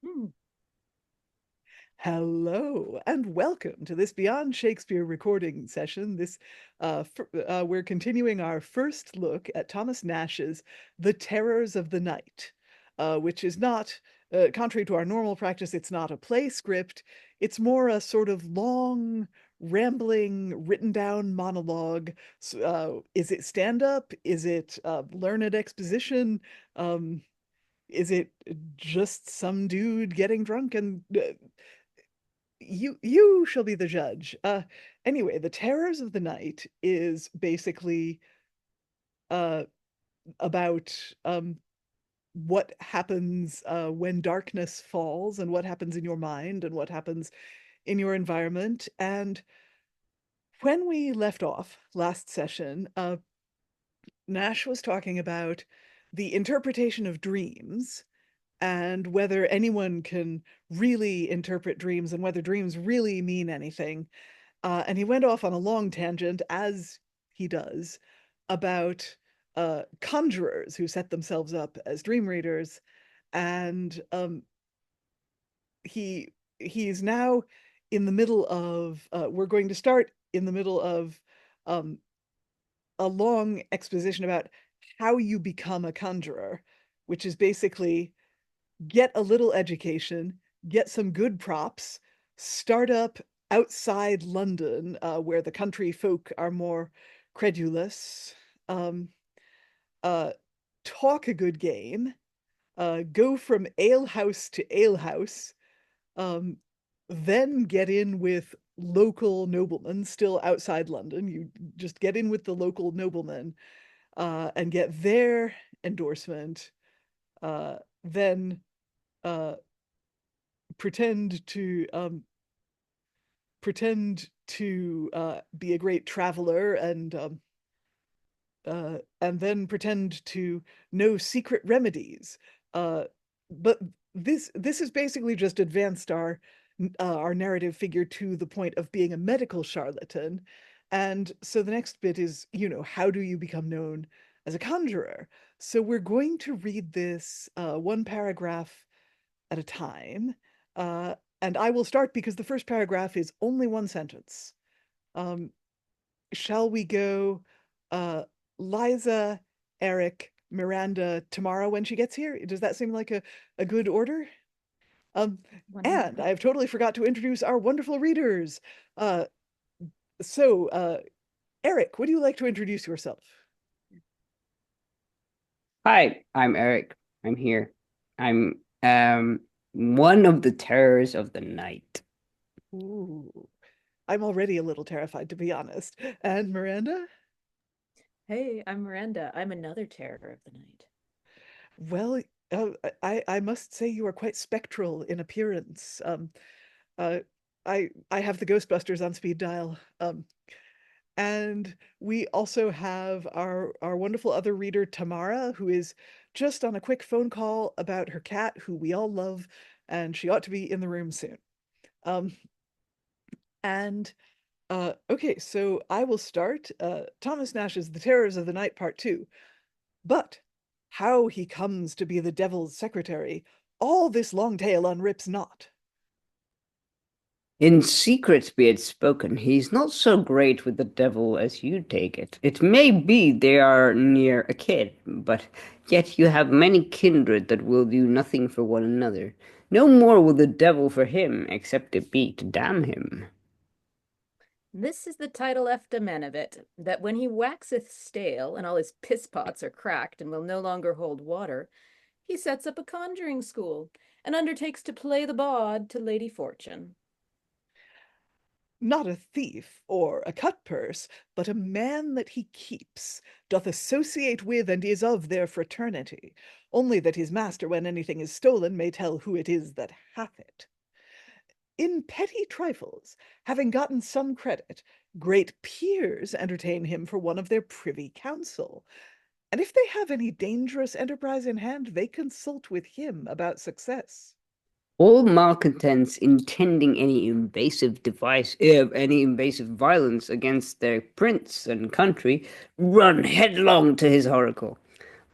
Hmm. Hello and welcome to this Beyond Shakespeare recording session. We're continuing our first look at Thomas Nashe's The Terrors of the Night, which is not, contrary to our normal practice, it's not a play script. It's more a sort of long, rambling, written down monologue. Is it stand up? Is it learned exposition? Um, is it just some dude getting drunk and you shall be the judge. Anyway, The Terrors of the Night is basically uh about what happens when darkness falls, and what happens in your mind, and what happens in your environment. And when we left off last session, Nash was talking about the interpretation of dreams and whether anyone can really interpret dreams and whether dreams really mean anything. And he went off on a long tangent, as he does, about conjurers who set themselves up as dream readers. And he's now in the middle of, we're going to start in the middle of um, a long exposition about how you become a conjurer, which is basically get a little education, get some good props, start up outside London, where the country folk are more credulous, um, uh, talk a good game, go from alehouse to alehouse, um, then get in with local noblemen still outside London. You just get in with the local noblemen and get their endorsement, then uh, pretend to be a great traveler, and then pretend to know secret remedies. But this is basically just advanced our narrative figure to the point of being a medical charlatan. And so the next bit is, how do you become known as a conjurer? So we're going to read this one paragraph at a time. Uh, and I will start because the first paragraph is only one sentence. Um, shall we go uh, Liza, Eric, Miranda, Tamara when she gets here? Does that seem like a good order? Um, and 100%. I've totally forgot to introduce our wonderful readers. Uh, so, Eric, would you like to introduce yourself? Hi, I'm Eric. I'm here. I'm one of the terrors of the night. Ooh, I'm already a little terrified, to be honest. And Miranda? Hey, I'm Miranda. I'm another terror of the night. Well, I must say you are quite spectral in appearance. Uh, I have the Ghostbusters on speed dial. And we also have our wonderful other reader, Tamara, who is just on a quick phone call about her cat, who we all love, and she ought to be in the room soon. Um, and okay, so I will start. Thomas Nashe's The Terrors of the Night, Part 2. But how he comes to be the devil's secretary, all this long tale unrips not. In secret be it spoken, he's not so great with the devil as you take it. It may be they are near akin, but yet you have many kindred that will do nothing for one another. No more will the devil for him, except it be to damn him. This is the title after men of it, that when he waxeth stale, and all his piss pots are cracked and will no longer hold water, he sets up a conjuring school, and undertakes to play the bawd to Lady Fortune. Not a thief or a cutpurse, but a man that he keeps, doth associate with and is of their fraternity, only that his master, when anything is stolen, may tell who it is that hath it. In petty trifles, having gotten some credit, great peers entertain him for one of their privy council, and if they have any dangerous enterprise in hand, they consult with him about success. All malcontents intending any invasive violence against their prince and country, run headlong to his oracle.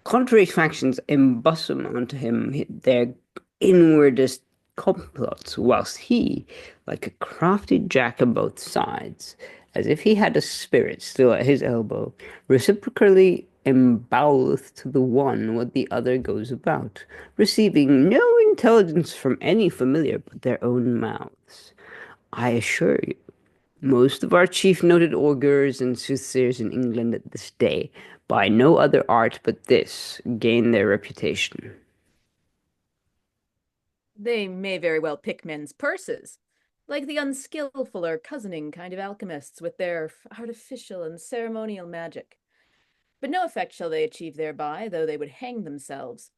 Contrary factions embosom unto him their inwardest complots, whilst he, like a crafty jack of both sides, as if he had a spirit still at his elbow, reciprocally emboweleth to the one what the other goes about, receiving no intelligence from any familiar but their own mouths. I assure you, most of our chief noted augurs and soothsayers in England at this day, by no other art but this, gain their reputation. They may very well pick men's purses, like the unskillful or cozening kind of alchemists with their artificial and ceremonial magic. But no effect shall they achieve thereby, though they would hang themselves.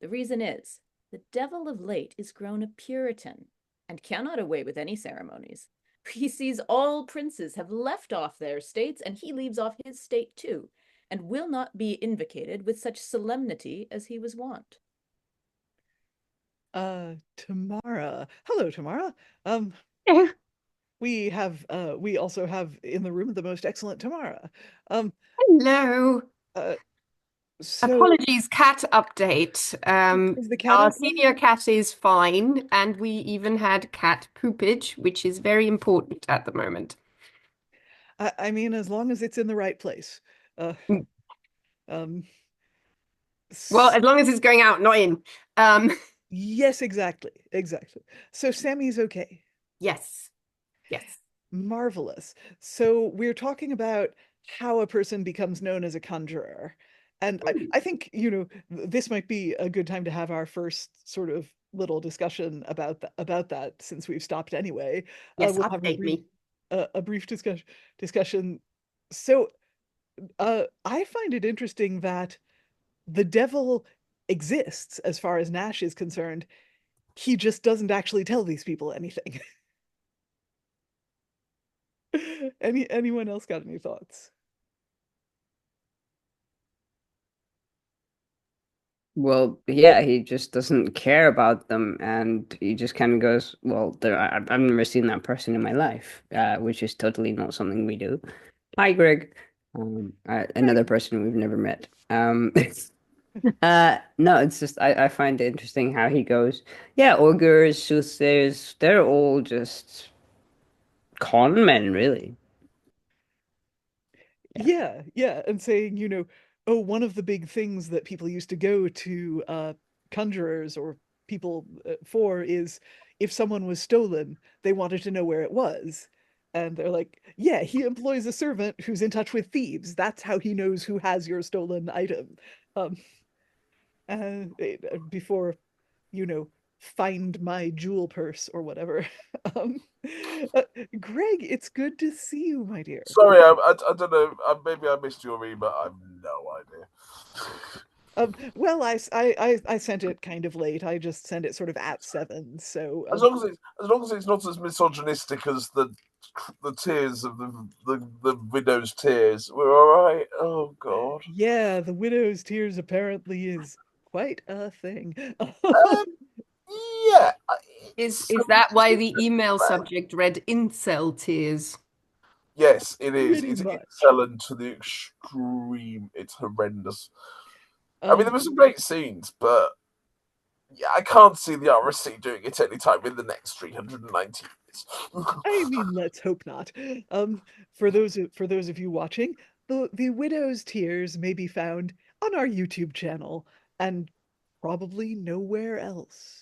The reason is, the devil of late is grown a Puritan, and cannot away with any ceremonies. He sees all princes have left off their states, and he leaves off his state too, and will not be invocated with such solemnity as he was wont. Tamara. Hello, Tamara. We also have in the room the most excellent Tamara. Hello. Uh, so Apologies, cat update. is the cat Our okay? senior cat is fine, and we even had cat poopage, which is very important at the moment. I mean, as long as it's in the right place. Uh, um, Well, as long as it's going out, not in. yes, exactly. So Sammy's okay. Yes. Marvelous. So we're talking about how a person becomes known as a conjurer. And I think, this might be a good time to have our first sort of little discussion about that since we've stopped anyway. Yes, We'll have update me. a brief discussion. So I find it interesting that the devil exists as far as Nash is concerned. He just doesn't actually tell these people anything. Anyone else got any thoughts? Well, yeah, he just doesn't care about them, and he just kind of goes, "Well, I've never seen that person in my life," which is totally not something we do. Hi, Greg. Another person we've never met. No, it's just I find it interesting how he goes. Yeah, augurs, soothsayers, they're all just con men, really. Yeah, and saying, oh, one of the big things that people used to go to conjurers or people for is if someone was stolen, they wanted to know where it was. And they're like, yeah, he employs a servant who's in touch with thieves. That's how he knows who has your stolen item. Um, before, find my jewel purse or whatever. Um, Greg, it's good to see you, my dear. Sorry, I don't know. Maybe I missed your email. I have no idea. Well, I sent it kind of late. I just sent it sort of at 7. So As long as it's not as misogynistic as the tears of the widow's tears, we're all right. Oh God. yeah, the widow's tears apparently is quite a thing. Yeah. Is that why the email subject read incel tears? Yes, it is. Pretty It's much. excellent to the extreme. It's horrendous. I mean, there were some great scenes, but yeah, I can't see the RSC doing it anytime in the next 390 years. I mean, let's hope not. For those of you watching, the widow's tears may be found on our YouTube channel and probably nowhere else.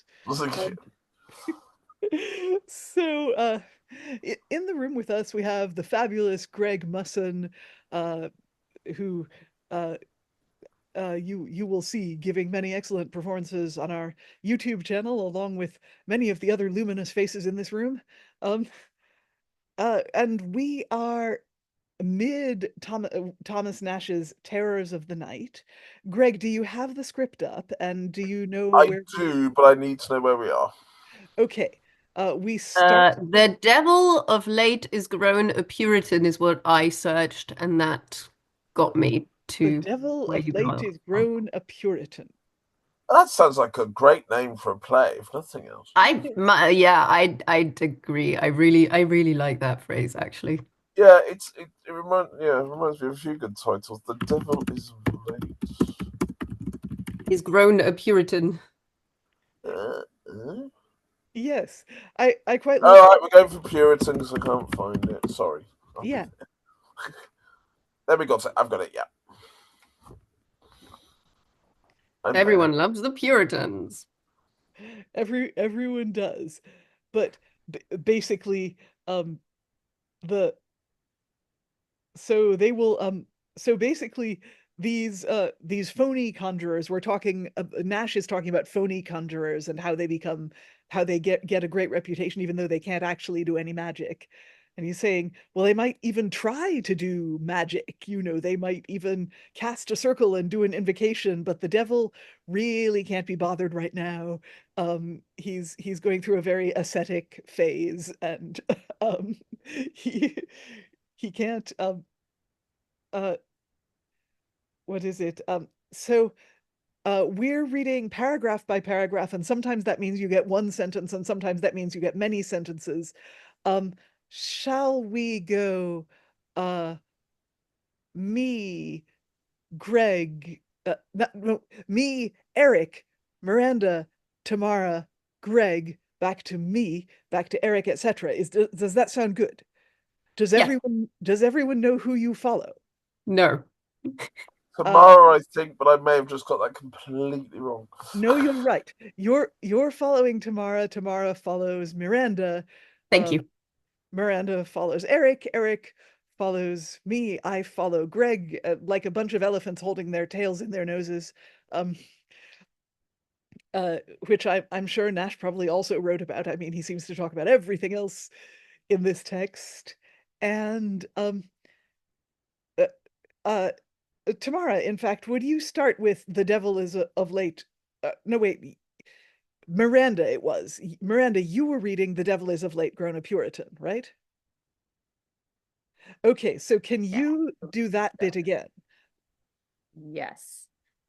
So, in the room with us, we have the fabulous Greg Musson, who you will see giving many excellent performances on our YouTube channel, along with many of the other luminous faces in this room. And we are mid Thomas Nashe's Terrors of the Night. Greg, do you have the script up, and do you know I do, but I need to know where we are. Okay. We start. The devil of late is grown a Puritan is what I searched, and that got me to The devil where of you late got. is grown a Puritan. That sounds like a great name for a play, if nothing else. I'd agree. I really like that phrase, actually. Yeah, it reminds me of a few good titles. The devil is late. Is grown a Puritan. Yes, I quite All like. right, we're going for Puritan because I can't find it. Sorry. Yeah. There we got it. I've got it. Yeah. Everyone loves the Puritans. Everyone does, but basically, the so they will so basically these phony conjurers, we're talking, Nash is talking about phony conjurers and how they get a great reputation even though they can't actually do any magic. And he's saying, well, they might even try to do magic, they might even cast a circle and do an invocation, but the devil really can't be bothered right now. He's going through a very ascetic phase, and he can't what is it? So we're reading paragraph by paragraph, and sometimes that means you get one sentence, and sometimes that means you get many sentences. Shall we go me, Greg, no, me, Eric, Miranda, Tamara, Greg, back to me, back to Eric, etc. Does that sound good? Does everyone know who you follow? No. Tamara, I think, but I may have just got that completely wrong. No, you're right. You're following Tamara. Tamara follows Miranda. Thank you. Miranda follows Eric. Eric follows me. I follow Greg, like a bunch of elephants holding their tails in their noses. Which I'm sure Nash probably also wrote about. I mean, he seems to talk about everything else in this text. And Tamara, in fact, would you start with "The devil is of late"? No, wait. Miranda, it was. Miranda, you were reading "The devil is of late grown a Puritan," right? Okay, so can you do that bit again? Yes.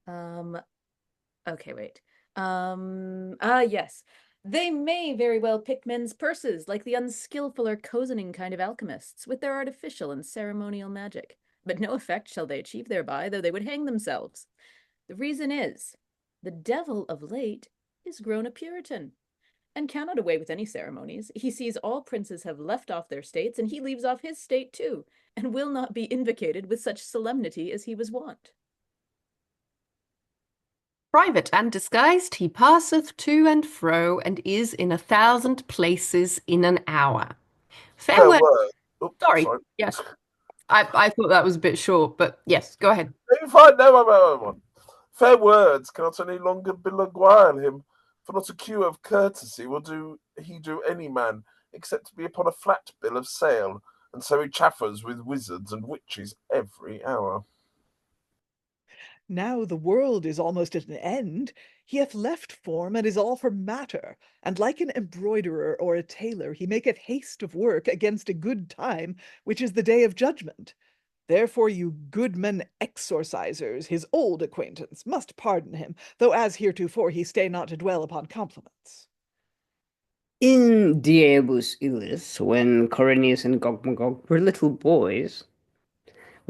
Okay, wait. Yes. They may very well pick men's purses, like the unskillful or cozening kind of alchemists, with their artificial and ceremonial magic. But no effect shall they achieve thereby, though they would hang themselves. The reason is, the devil of late is grown a Puritan, and cannot away with any ceremonies. He sees all princes have left off their states, and he leaves off his state too, and will not be invocated with such solemnity as he was wont. Private and disguised, he passeth to and fro, and is in 1,000 places in an hour. Fair word. Sorry. Yes. I thought that was a bit short, but yes, go ahead. Fine, no. Fair words cannot any longer beguile him, for not a cue of courtesy will he do any man, except to be upon a flat bill of sale, and so he chaffers with wizards and witches every hour. Now the world is almost at an end. He hath left form, and is all for matter, and like an embroiderer or a tailor, he maketh haste of work against a good time, which is the day of judgment. Therefore you goodmen exorcisers, his old acquaintance, must pardon him, though as heretofore he stay not to dwell upon compliments. In Diebus Illis, when Corinius and Gogmagog were little boys,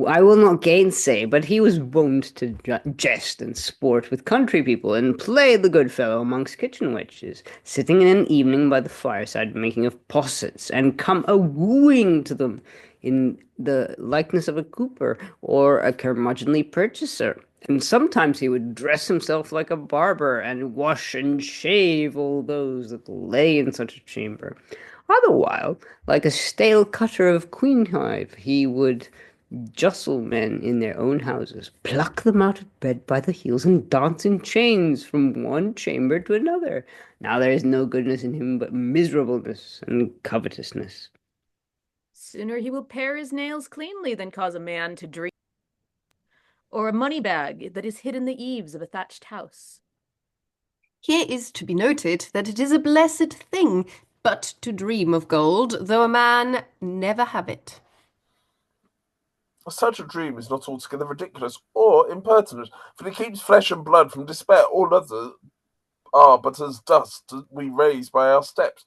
I will not gainsay, but he was wont to jest and sport with country people, and play the good fellow amongst kitchen wenches, sitting in an evening by the fireside making of possets, and come a-wooing to them in the likeness of a cooper or a curmudgeonly purchaser. And sometimes he would dress himself like a barber, and wash and shave all those that lay in such a chamber. Otherwhile, like a stale cutter of queen hive, he would jostle men in their own houses, pluck them out of bed by the heels, and dance in chains from one chamber to another. Now there is no goodness in him but miserableness and covetousness. Sooner he will pare his nails cleanly than cause a man to dream, or a money bag that is hid in the eaves of a thatched house. Here is to be noted that it is a blessed thing but to dream of gold, though a man never have it. Such a dream is not altogether ridiculous or impertinent, for it keeps flesh and blood from despair. All others are but as dust we raise by our steps,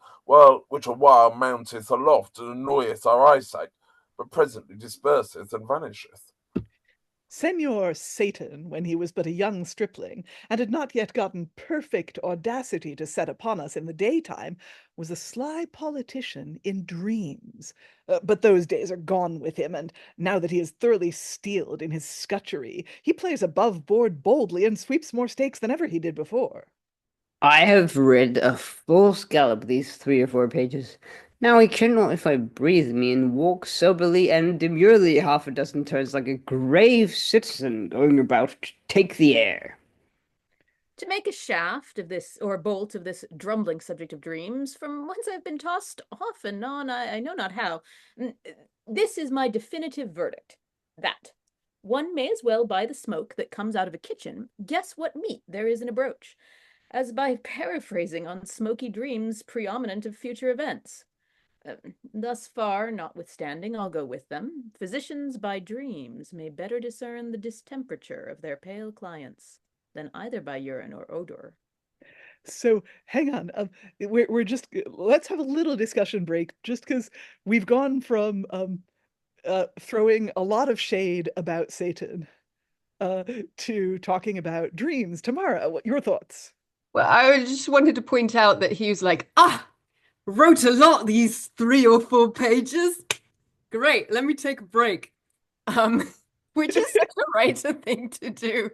which a while mounteth aloft and annoyeth our eyesight, but presently disperseth and vanisheth. Senor Satan, when he was but a young stripling, and had not yet gotten perfect audacity to set upon us in the daytime, was a sly politician in dreams. But those days are gone with him, and now that he is thoroughly steeled in his scutchery, he plays above board boldly and sweeps more stakes than ever he did before. I have read a full scallop these 3 or 4 pages. Now I cannot, if I breathe me, and walk soberly and demurely half a dozen turns like a grave citizen going about to take the air. To make a shaft of this, or bolt of this drumbling subject of dreams, from whence I've been tossed off and on, I know not how, this is my definitive verdict, that one may as well by the smoke that comes out of a kitchen guess what meat there is in a broach, as by paraphrasing on smoky dreams preeminent of future events. Thus far, notwithstanding, I'll go with them. Physicians by dreams may better discern the distemperature of their pale clients than either by urine or odor. So hang on, we're just let's have a little discussion break, just because we've gone from throwing a lot of shade about Satan to talking about dreams. Tamara, what your thoughts? Well, I just wanted to point out that he was like, wrote a lot these 3 or 4 pages. Great, let me take a break. Which is such a writer thing to do.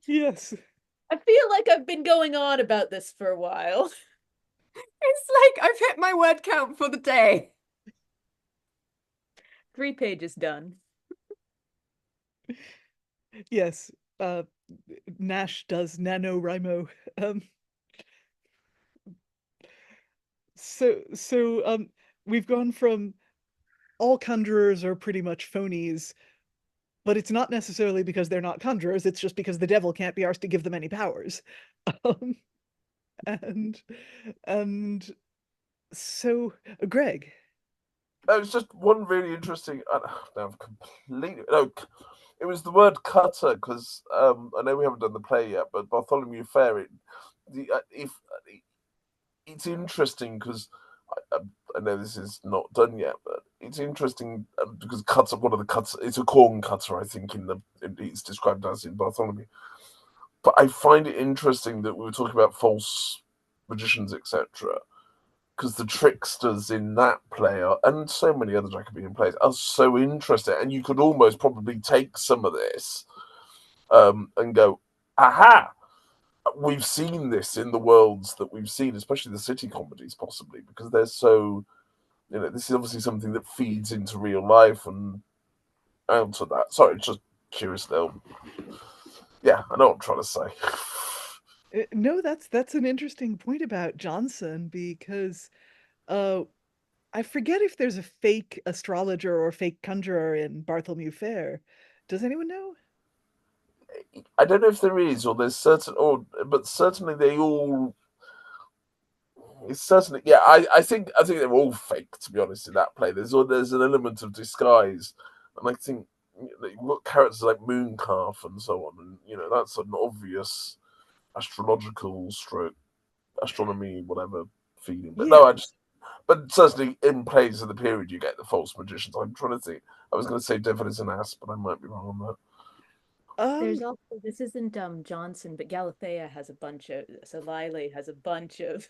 Yes. I feel like I've been going on about this for a while. It's like I've hit my word count for the day. 3 pages done. Yes. Nashe does NaNoWriMo. So we've gone from all conjurers are pretty much phonies, but it's not necessarily because they're not conjurers, it's just because the devil can't be arsed to give them any powers. And so, Greg. It was just one really interesting. I've completely it was the word cutter, because I know we haven't done the play yet, but Bartholomew Fair. It's interesting because I know this is not done yet, but it's interesting because one of the cuts, it's a corn cutter, I think, it's described as in Bartholomew. But I find it interesting that we were talking about false magicians, etc., because the tricksters in that play and so many other Jacobean plays are so interesting, and you could almost probably take some of this and go, aha, we've seen this in the worlds that we've seen, especially the city comedies, possibly, because they're so, this is obviously something that feeds into real life and out of that. Sorry, just curious though. Yeah, I know what I'm trying to say. No, that's an interesting point about Johnson, because I forget if there's a fake astrologer or fake conjurer in Bartholomew Fair. Does anyone know? I don't know if there is, or there's but certainly they all. It's certainly, yeah. I think they're all fake, to be honest. In that play, there's an element of disguise, and I think you've got characters like Mooncalf and so on, and that's an obvious astrological stroke, astronomy, whatever feeling. But no, but certainly in plays of the period, you get the false magicians. I'm trying to think. I was going to say Devil is an ass, but I might be wrong on that. There's also, this isn't Johnson, but Galathea has a bunch of, so Lyle has a bunch of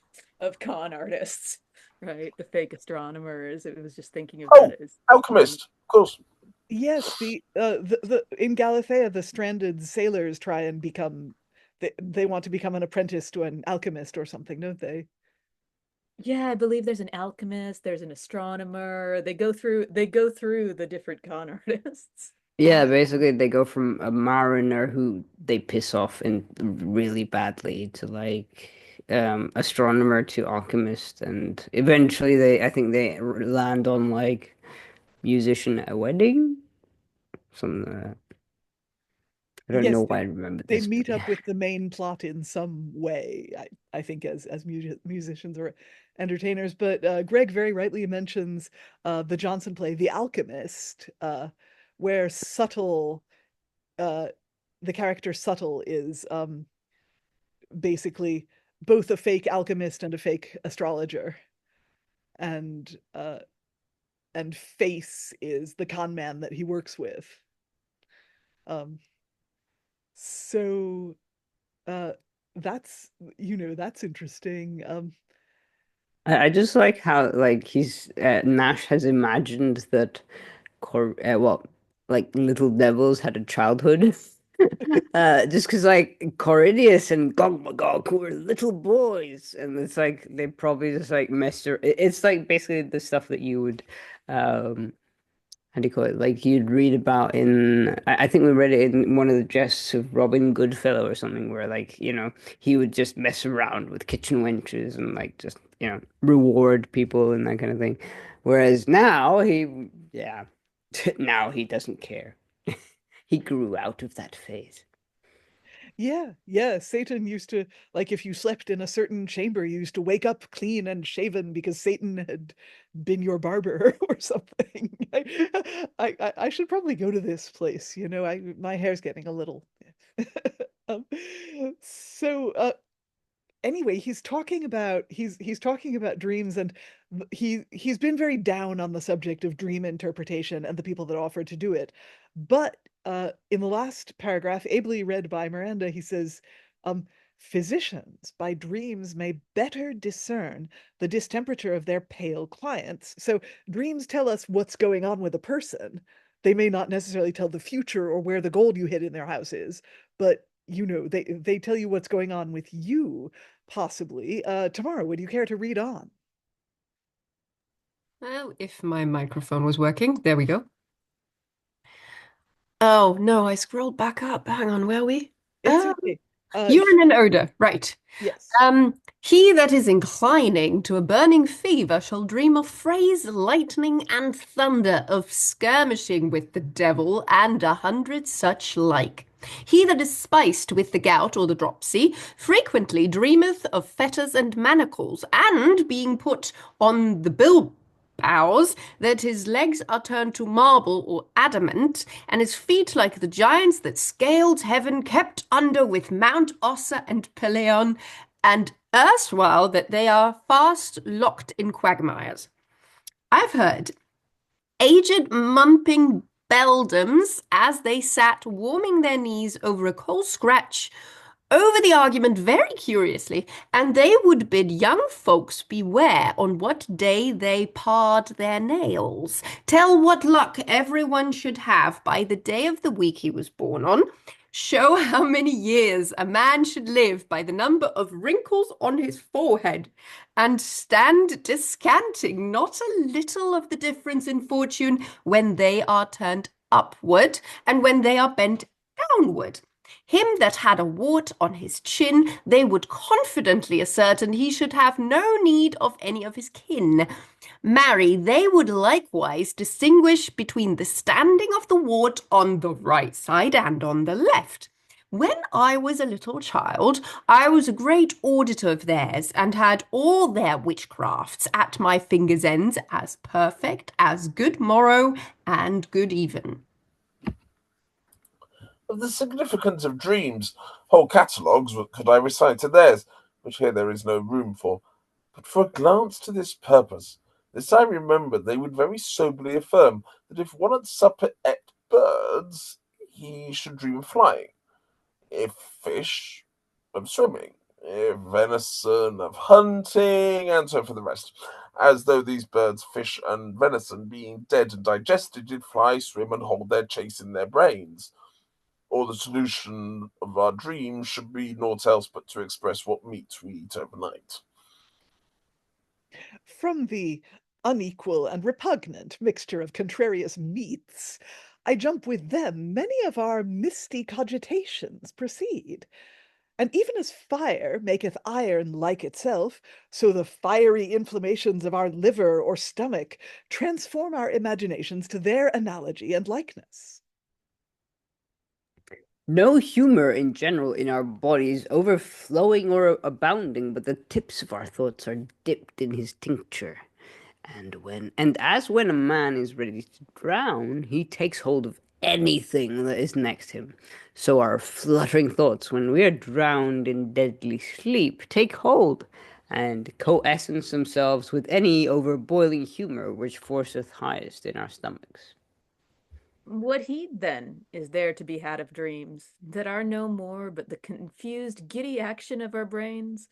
con artists, right? The fake astronomers. It was just thinking of that as alchemist, of course. Yes, the in Galathea, the stranded sailors try and become, they want to become an apprentice to an alchemist or something, don't they? Yeah, I believe there's an alchemist, there's an astronomer. They go through the different con artists. Yeah, basically they go from a mariner who they piss off really badly to like astronomer to alchemist, and eventually I think they land on like musician at a wedding. Something like that. I don't know why I remember They this. meet up with the main plot in some way, I think, as musicians or entertainers. But Greg very rightly mentions the Johnson play, The Alchemist, where Subtle, the character Subtle is basically both a fake alchemist and a fake astrologer. And Face is the con man that he works with. So that's interesting. I just like how he's Nash has imagined that little devils had a childhood. Just because Coridius and Gogmagog who were little boys, and it's like they probably just messed around. It's like basically the stuff that you would how do you call it? Like you'd read about in I think we read it in one of the jests of Robin Goodfellow or something, where he would just mess around with kitchen wenches and just reward people and that kind of thing. Whereas now now he doesn't care. He grew out of that phase. Yeah. Satan used to, if you slept in a certain chamber, you used to wake up clean and shaven because Satan had been your barber or something. I should probably go to this place. My hair's getting a little. Anyway, he's talking about dreams, and he's been very down on the subject of dream interpretation and the people that offer to do it. But in the last paragraph, ably read by Miranda, he says, physicians by dreams may better discern the distemperature of their pale clients. So dreams tell us what's going on with a person. They may not necessarily tell the future or where the gold you hid in their house is, but they tell you what's going on with you, possibly. Tamara, would you care to read on? Well, if my microphone was working, there we go. Oh no, I scrolled back up. Hang on, where are we? It's okay. Urine and odor, right. Yes. He that is inclining to a burning fever shall dream of frays, lightning, and thunder, of skirmishing with the devil, and 100 such like. He that is spiced with the gout or the dropsy frequently dreameth of fetters and manacles, and being put on the bilbows, that his legs are turned to marble or adamant, and his feet like the giants that scaled heaven, kept under with Mount Ossa and Pelion, and erstwhile that they are fast locked in quagmires. I've heard aged mumping beldams, as they sat warming their knees over a coal scratch, over the argument very curiously, and they would bid young folks beware on what day they pared their nails, tell what luck everyone should have by the day of the week he was born on, show how many years a man should live by the number of wrinkles on his forehead, and stand descanting not a little of the difference in fortune when they are turned upward and when they are bent downward. Him that had a wart on his chin, they would confidently ascertain he should have no need of any of his kin. Marry, they would likewise distinguish between the standing of the wart on the right side and on the left. When I was a little child, I was a great auditor of theirs, and had all their witchcrafts at my fingers' ends, as perfect as good morrow and good even. Of the significance of dreams, whole catalogues could I recite to theirs, which here there is no room for. But for a glance to this purpose, this I remember they would very soberly affirm that if one at supper ate birds, he should dream of flying; if fish, of swimming; if venison, of hunting, and so for the rest, as though these birds, fish, and venison, being dead and digested, did fly, swim, and hold their chase in their brains. Or the solution of our dreams should be naught else but to express what meat we eat overnight. From the unequal and repugnant mixture of contrarious meats, I jump with them many of our misty cogitations proceed. And even as fire maketh iron like itself, so the fiery inflammations of our liver or stomach transform our imaginations to their analogy and likeness. No humor in general in our bodies overflowing or abounding, but the tips of our thoughts are dipped in his tincture. And as when a man is ready to drown, he takes hold of anything that is next him. So our fluttering thoughts, when we are drowned in deadly sleep, take hold and co-essence themselves with any over-boiling humor which forceth highest in our stomachs. What heed, then, is there to be had of dreams, that are no more but the confused, giddy action of our brains,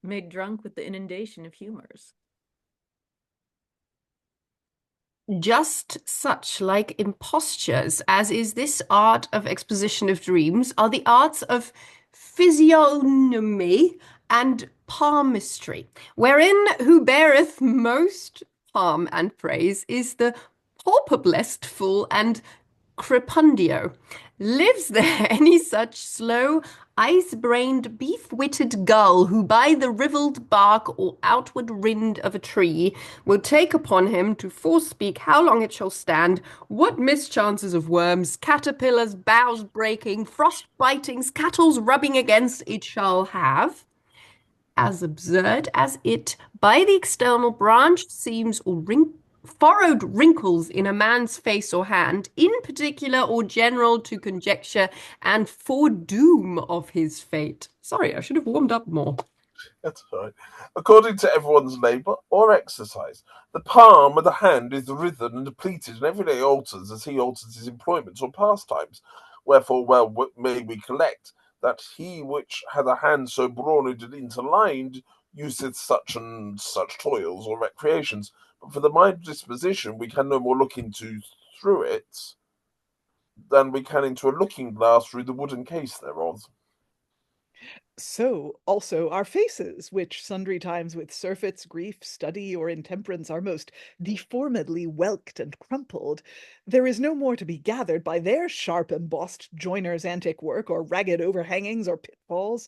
made drunk with the inundation of humors? Just such like impostures as is this art of exposition of dreams are the arts of physiognomy and palmistry, wherein who beareth most palm and praise is the pauper-blessed fool and crepundio. Lives there any such slow, ice-brained, beef-witted gull who by the rivelled bark or outward rind of a tree will take upon him to forespeak how long it shall stand, what mischances of worms, caterpillars, boughs breaking, frost bitings, cattles rubbing against it shall have? As absurd as it by the external branch seems, or furrowed wrinkles in a man's face or hand, in particular or general to conjecture and foredoom of his fate. Sorry, I should have warmed up more. That's right. According to everyone's labour or exercise, the palm of the hand is writhen and depleted, and every day alters as he alters his employments or pastimes. Wherefore, well may we collect that he which hath a hand so brawny and interlined useth such and such toils or recreations. But for the mind disposition, we can no more look into through it than we can into a looking glass through the wooden case thereof. So also our faces, which sundry times with surfeits, grief, study, or intemperance are most deformedly whelked and crumpled, there is no more to be gathered by their sharp embossed joiners' antic work, or ragged overhangings, or pitfalls,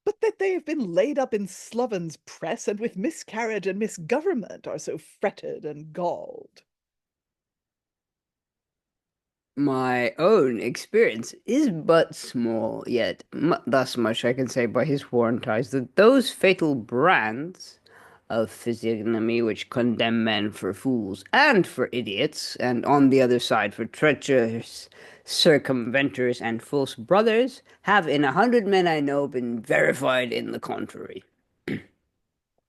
but that they have been laid up in sloven's press, and with miscarriage and misgovernment are so fretted and galled. My own experience is but small, yet thus much I can say by his warrant eyes, that those fatal brands of physiognomy which condemn men for fools and for idiots, and on the other side for treacherous circumventors and false brothers, have in 100 men I know been verified in the contrary.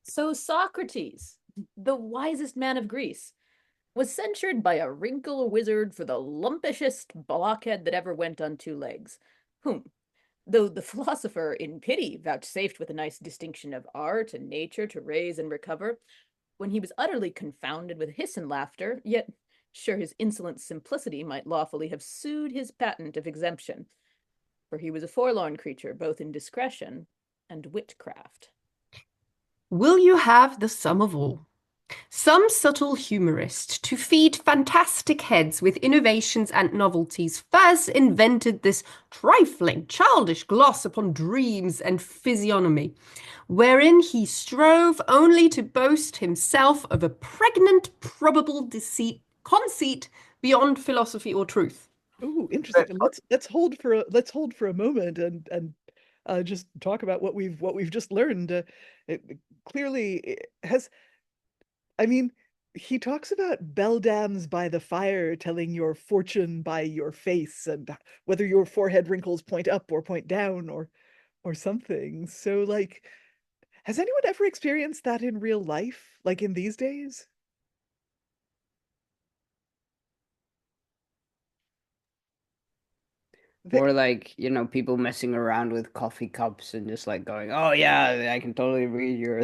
So Socrates, the wisest man of Greece, was censured by a wrinkle wizard for the lumpishest blockhead that ever went on two legs, whom, though the philosopher in pity vouchsafed with a nice distinction of art and nature to raise and recover, when he was utterly confounded with hiss and laughter, yet sure his insolent simplicity might lawfully have sued his patent of exemption, for he was a forlorn creature both in discretion and witcraft. Will you have the sum of all? Some subtle humorist, to feed fantastic heads with innovations and novelties, first invented this trifling, childish gloss upon dreams and physiognomy, wherein he strove only to boast himself of a pregnant, probable conceit beyond philosophy or truth. Ooh, interesting. Let's hold for a moment and just talk about what we've just learned. Clearly has. I mean, he talks about beldams by the fire telling your fortune by your face, and whether your forehead wrinkles point up or point down or something. So, like, has anyone ever experienced that in real life, like in these days? Or like, people messing around with coffee cups and just like going, "Oh yeah, I can totally read your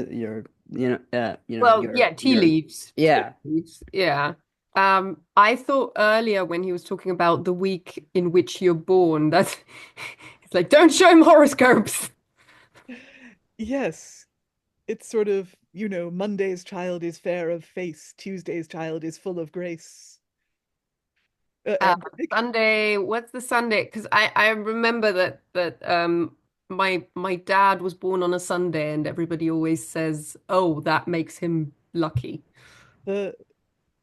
Well, your yeah, tea leaves. Yeah. Tea leaves. Yeah. I thought earlier when he was talking about the week in which you're born, that it's like, don't show him horoscopes. Yes. It's sort of, Monday's child is fair of face, Tuesday's child is full of grace. Sunday, what's the Sunday? Because I remember that my dad was born on a Sunday, and everybody always says, "Oh, that makes him lucky."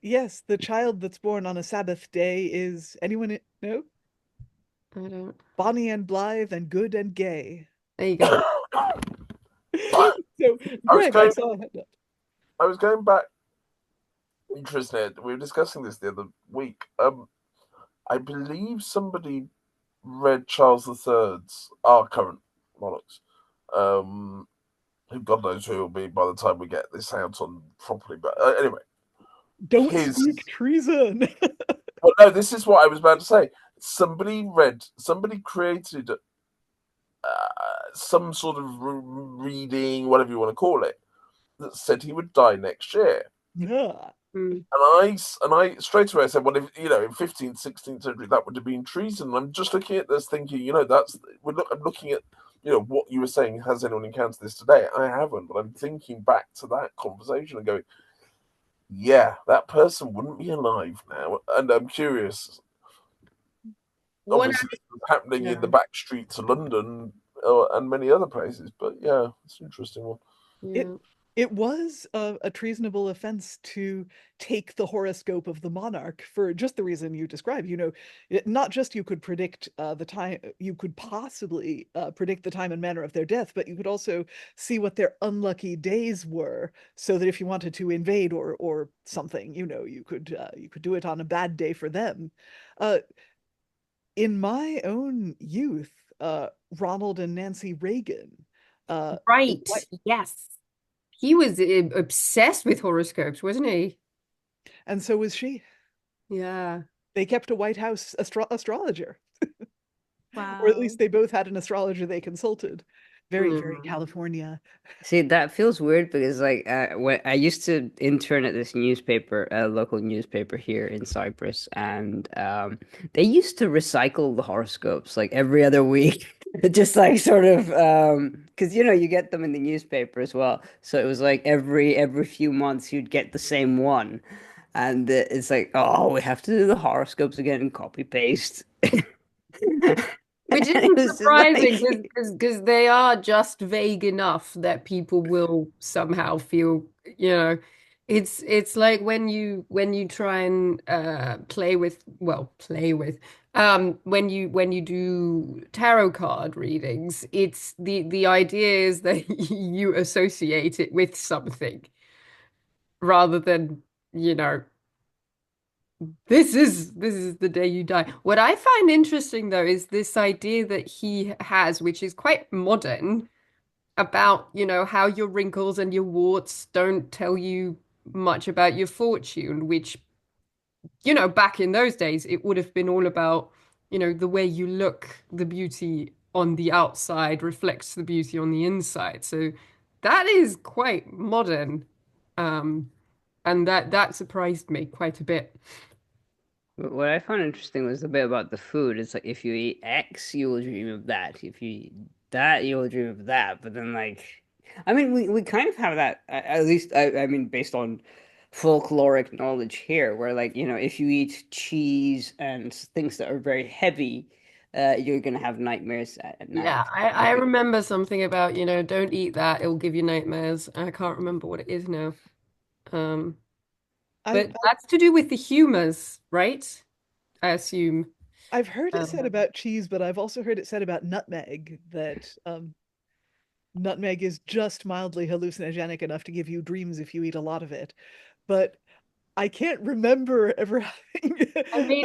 Yes, the child that's born on a Sabbath day is anyone know? I don't. Bonny and blithe and good and gay. There you go. So, Greg, I saw a hand up. I was going back. Interesting. We were discussing this the other week. I believe somebody read Charles III's, our current monarchs, who God knows who it'll be by the time we get this out on properly. But anyway, don't speak treason. Well, no, this is what I was about to say. Somebody created some sort of reading, whatever you want to call it, that said he would die next year. Yeah. And I straight away said, well, if in 15th, 16th century that would have been treason. And I'm just looking at this, thinking, I'm looking at what you were saying. Has anyone encountered this today? I haven't, but I'm thinking back to that conversation and going, yeah, that person wouldn't be alive now. And I'm curious. Obviously, it's happening in the back streets of London and many other places, but yeah, it's an interesting one. Yeah. It was a treasonable offense to take the horoscope of the monarch for just the reason you described. Not just you could predict the time, you could possibly predict the time and manner of their death, but you could also see what their unlucky days were, so that if you wanted to invade or something, you could do it on a bad day for them. In my own youth, Ronald and Nancy Reagan. Right. Yes. He was obsessed with horoscopes, wasn't he? And so was she. Yeah. They kept a White House astrologer. Wow. Or at least they both had an astrologer they consulted. Very, very California. See, that feels weird because, when I used to intern at this newspaper, a local newspaper here in Cyprus, and they used to recycle the horoscopes like every other week. Just sort of, because you get them in the newspaper as well. So it was like every few months you'd get the same one, and it's like, oh, we have to do the horoscopes again and copy paste. Which isn't surprising because they are just vague enough that people will somehow feel, it's like when you try and play with when you do tarot card readings, it's the idea is that you associate it with something rather than, this is the day you die. What I find interesting though is this idea that he has, which is quite modern, about, how your wrinkles and your warts don't tell you much about your fortune, which, back in those days, it would have been all about, the way you look, the beauty on the outside reflects the beauty on the inside. So that is quite modern. And that surprised me quite a bit. What I found interesting was the bit about the food. It's like if you eat X, you will dream of that. If you eat that, you will dream of that. But then, we kind of have that, at least, I mean, based on folkloric knowledge here, where, if you eat cheese and things that are very heavy, you're going to have nightmares at night. Yeah, I remember something about, don't eat that, it'll give you nightmares. I can't remember what it is now. But that's to do with the humors, right? I assume. I've heard it said about cheese, but I've also heard it said about nutmeg that nutmeg is just mildly hallucinogenic enough to give you dreams if you eat a lot of it. But I can't remember ever having. I mean,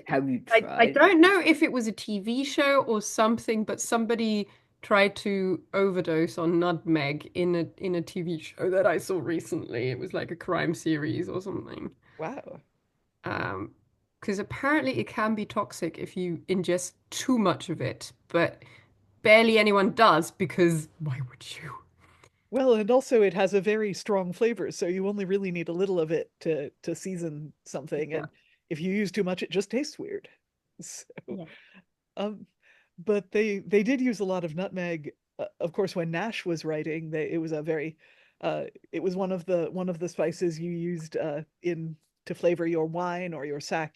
have you tried? I don't know if it was a TV show or something, but somebody tried to overdose on nutmeg in a TV show that I saw recently. It was like a crime series or something. Wow. Because apparently it can be toxic if you ingest too much of it, but barely anyone does because why would you? Well, and also it has a very strong flavor, so you only really need a little of it to season something. Yeah. And if you use too much, it just tastes weird. So, yeah. But they did use a lot of nutmeg. Of course, when Nashe was writing, it was it was one of the spices you used to flavor your wine or your sack.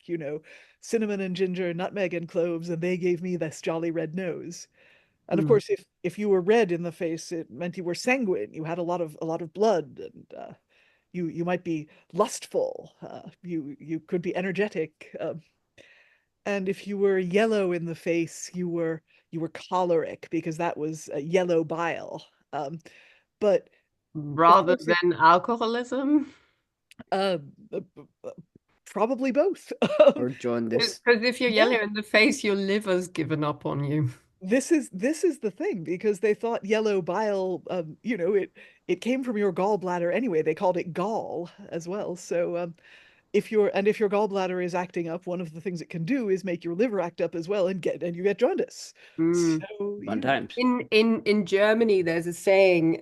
Cinnamon and ginger, nutmeg and cloves, and they gave me this jolly red nose. And of course, if you were red in the face, it meant you were sanguine. You had a lot of blood, and you might be lustful. You could be energetic. And if you were yellow in the face, you were choleric, because that was yellow bile. But rather than alcoholism, probably both. Or jaundice. Because if you're yellow in the face, your liver's given up on you. this is the thing, because they thought yellow bile, it came from your gallbladder anyway. They called it gall as well. So if your gallbladder is acting up, one of the things it can do is make your liver act up as well, and you get jaundice. So Fun times. In Germany, there's a saying,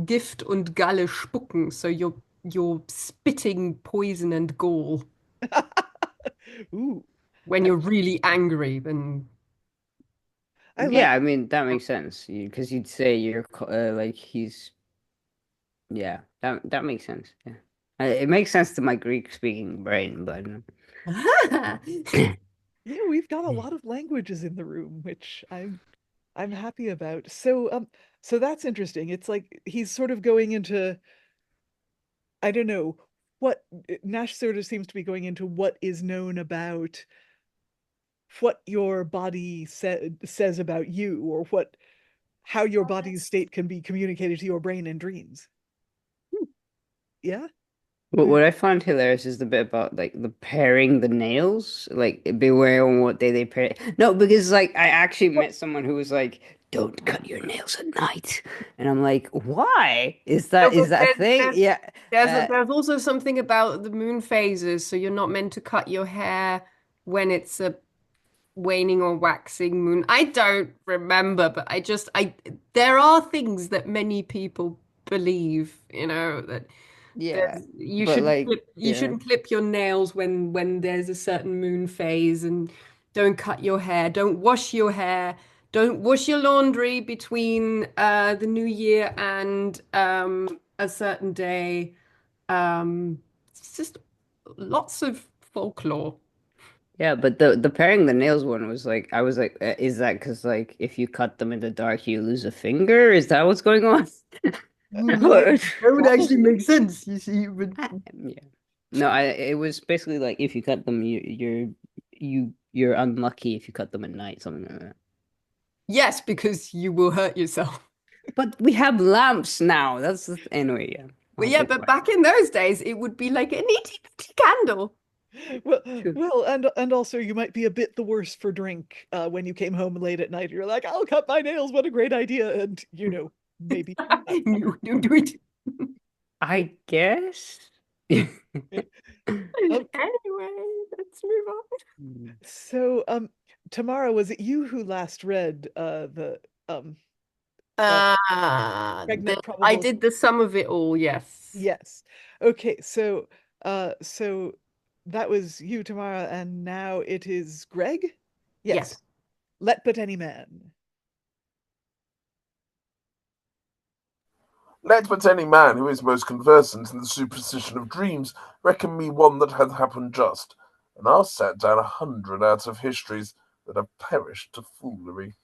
Gift und Galle spucken. So you're spitting poison and gall. Ooh. When you're really angry, then I mean that makes sense because you'd say you're like he's. Yeah, that makes sense. Yeah, it makes sense to my Greek-speaking brain, but we've got a lot of languages in the room, which I'm happy about. So that's interesting. It's like he's sort of going into, I don't know, what Nashe sort of seems to be going into what is known about what your body says about you, or how your body's state can be communicated to your brain in dreams. Yeah. what I find hilarious is the bit about like the paring the nails, like beware on what day they pair. No, because like I actually met someone who was like, "Don't cut your nails at night," and I'm like, "Why? Is that a thing?" Yeah. There's also something about the moon phases, so you're not meant to cut your hair when it's a waning or waxing moon. I don't remember, but there are things that many people believe, that Yeah, you but should like, you shouldn't clip your nails when there's a certain moon phase, and don't cut your hair, don't wash your hair, don't wash your laundry between the new year and a certain day. It's just lots of folklore. Yeah, but the paring the nails one was like, I was like, is that because like if you cut them in the dark, you lose a finger? Is that what's going on? That would actually make sense, you see. But Yeah. No, it was basically like if you cut them, you're unlucky if you cut them at night, something like that. yes, because you will hurt yourself. But we have lamps now. Anyway, yeah. But yeah, but back in those days, it would be like an itty bitty candle. Well, and also you might be a bit the worse for drink when you came home late at night. You're like, I'll cut my nails. What a great idea! And maybe you do it. I guess. Anyway, let's move on. So, Tamara, was it you who last read I did the sum of it all, yes. Yes. Okay, so that was you, Tamara, and now it is Greg? Yes. Let but any man. Let but any man who is most conversant in the superstition of dreams reckon me one that hath happened just, and I'll set down 100 out of histories that have perished to foolery.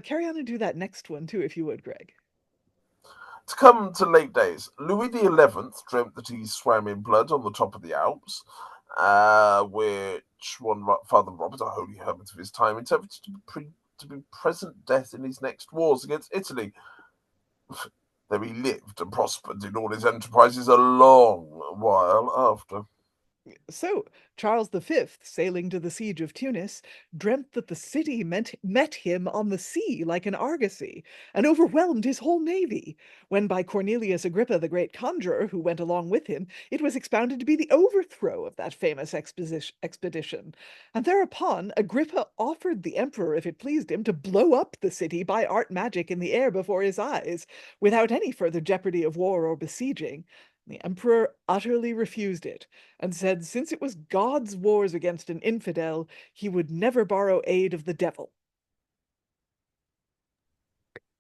Carry on and do that next one too, if you would, Greg. To come to late days, Louis XI dreamt that he swam in blood on the top of the Alps, which one Father Robert, a holy hermit of his time, interpreted to be present death in his next wars against Italy. There he lived and prospered in all his enterprises a long while after. So, Charles V, sailing to the siege of Tunis, dreamt that the city met him on the sea like an argosy, and overwhelmed his whole navy, when by Cornelius Agrippa, the great conjurer, who went along with him, it was expounded to be the overthrow of that famous expedition. And thereupon Agrippa offered the emperor, if it pleased him, to blow up the city by art magic in the air before his eyes, without any further jeopardy of war or besieging. The emperor utterly refused it, and said since it was God's wars against an infidel, he would never borrow aid of the devil.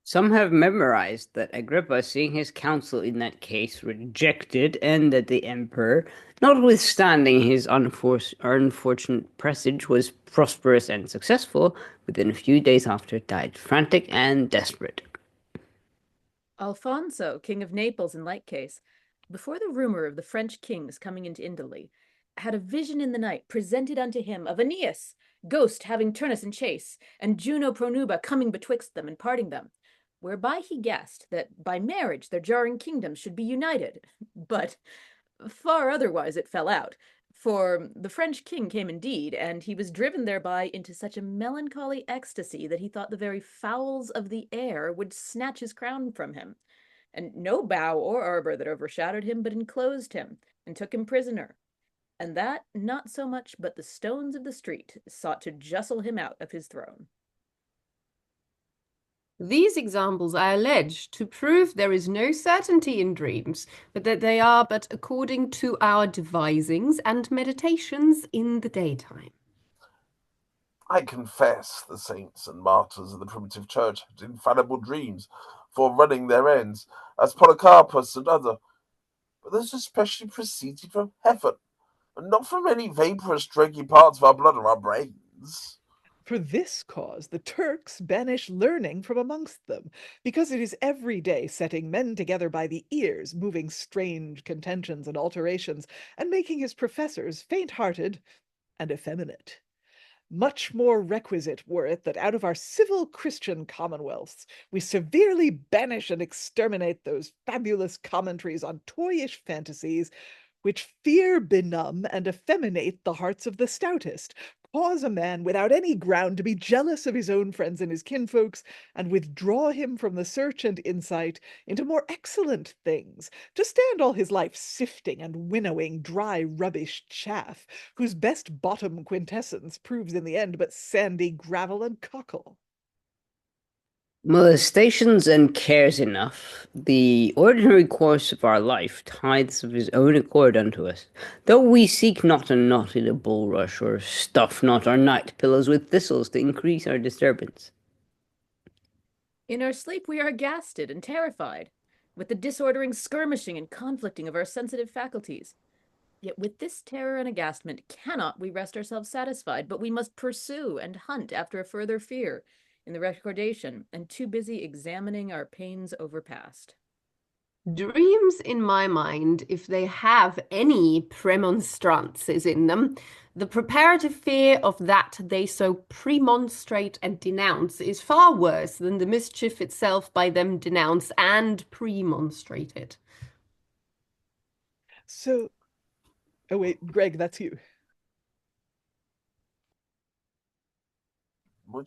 Some have memorized that Agrippa, seeing his counsel in that case rejected, and that the emperor, notwithstanding his unfortunate presage, was prosperous and successful, within a few days after died frantic and desperate. Alfonso, king of Naples in like case, before the rumor of the French kings coming into Italy, had a vision in the night presented unto him of Aeneas, ghost having Turnus in chase, and Juno Pronuba coming betwixt them and parting them, whereby he guessed that by marriage their jarring kingdoms should be united. But far otherwise it fell out, For the French king came indeed, and he was driven thereby into such a melancholy ecstasy that he thought the very fowls of the air would snatch his crown from him. And no bough or arbor that overshadowed him but enclosed him, and took him prisoner. And that not so much but the stones of the street sought to justle him out of his throne. These examples I allege to prove there is no certainty in dreams, but that they are but according to our devisings and meditations in the daytime. I confess the saints and martyrs of the primitive church had infallible dreams for running their ends, as Polycarpus and other, but those especially proceeded from heaven, and not from any vaporous draggy parts of our blood or our brains. For this cause the Turks banish learning from amongst them, because it is every day setting men together by the ears, moving strange contentions and alterations, and making his professors faint-hearted and effeminate. Much more requisite were it that out of our civil Christian commonwealths we severely banish and exterminate those fabulous commentaries on toyish fantasies, which fear benumb and effeminate the hearts of the stoutest, cause a man without any ground to be jealous of his own friends and his kinfolks, and withdraw him from the search and insight into more excellent things, to stand all his life sifting and winnowing dry rubbish chaff, whose best bottom quintessence proves in the end but sandy gravel and cockle. Molestations and cares enough, the ordinary course of our life tithes of his own accord unto us, though we seek not a knot in a bulrush, or stuff not our night pillows with thistles to increase our disturbance. In our sleep we are aghasted and terrified, with the disordering skirmishing and conflicting of our sensitive faculties. Yet with this terror and aghastment cannot we rest ourselves satisfied, but we must pursue and hunt after a further fear, in the recordation, and too busy examining our pains overpast. Dreams, in my mind, if they have any premonstrances in them, the preparative fear of that they so premonstrate and denounce is far worse than the mischief itself by them denounced and premonstrated. So, oh wait, Greg, that's you.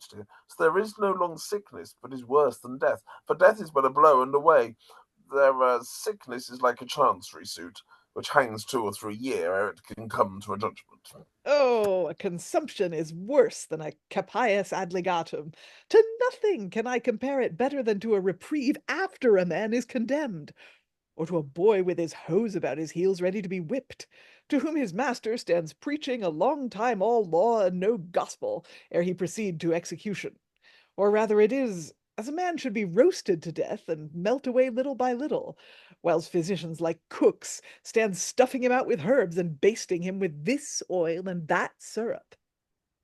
So there is no long sickness, but is worse than death. For death is but a blow and away. Their sickness is like a chancery suit, which hangs 2 or 3 years ere it can come to a judgment. Oh, a consumption is worse than a capias ad legatum. To nothing can I compare it better than to a reprieve after a man is condemned, or to a boy with his hose about his heels ready to be whipped, to whom his master stands preaching a long time all law and no gospel, ere he proceed to execution. Or rather it is as a man should be roasted to death and melt away little by little, whilst physicians like cooks stand stuffing him out with herbs and basting him with this oil and that syrup.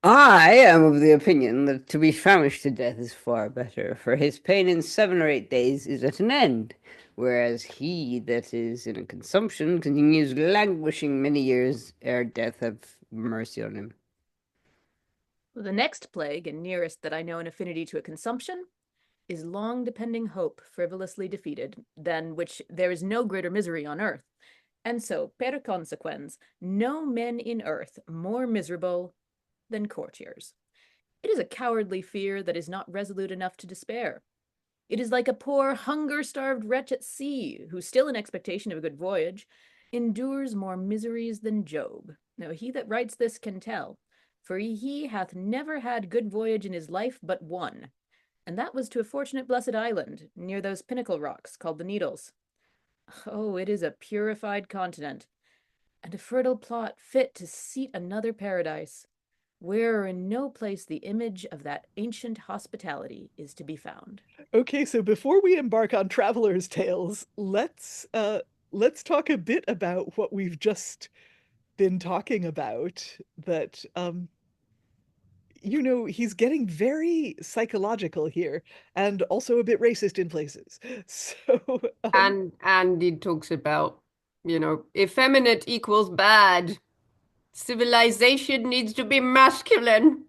I am of the opinion that to be famished to death is far better, for his pain in 7 or 8 days is at an end, whereas he that is in a consumption continues languishing many years ere death have mercy on him. The next plague, and nearest that I know in affinity to a consumption, is long depending hope frivolously defeated, than which there is no greater misery on earth. And so, per consequens, no men in earth more miserable than courtiers. It is a cowardly fear that is not resolute enough to despair. It is like a poor hunger-starved wretch at sea, who, still in expectation of a good voyage, endures more miseries than Job. Now he that writes this can tell, for he hath never had good voyage in his life but one, and that was to a fortunate blessed island, near those pinnacle rocks called the Needles. Oh, it is a purified continent, and a fertile plot fit to seat another paradise, where in no place the image of that ancient hospitality is to be found. Okay, so before we embark on travelers' tales, let's talk a bit about what we've just been talking about, that he's getting very psychological here, and also a bit racist in places. So and he talks about, effeminate equals bad. Civilization needs to be masculine.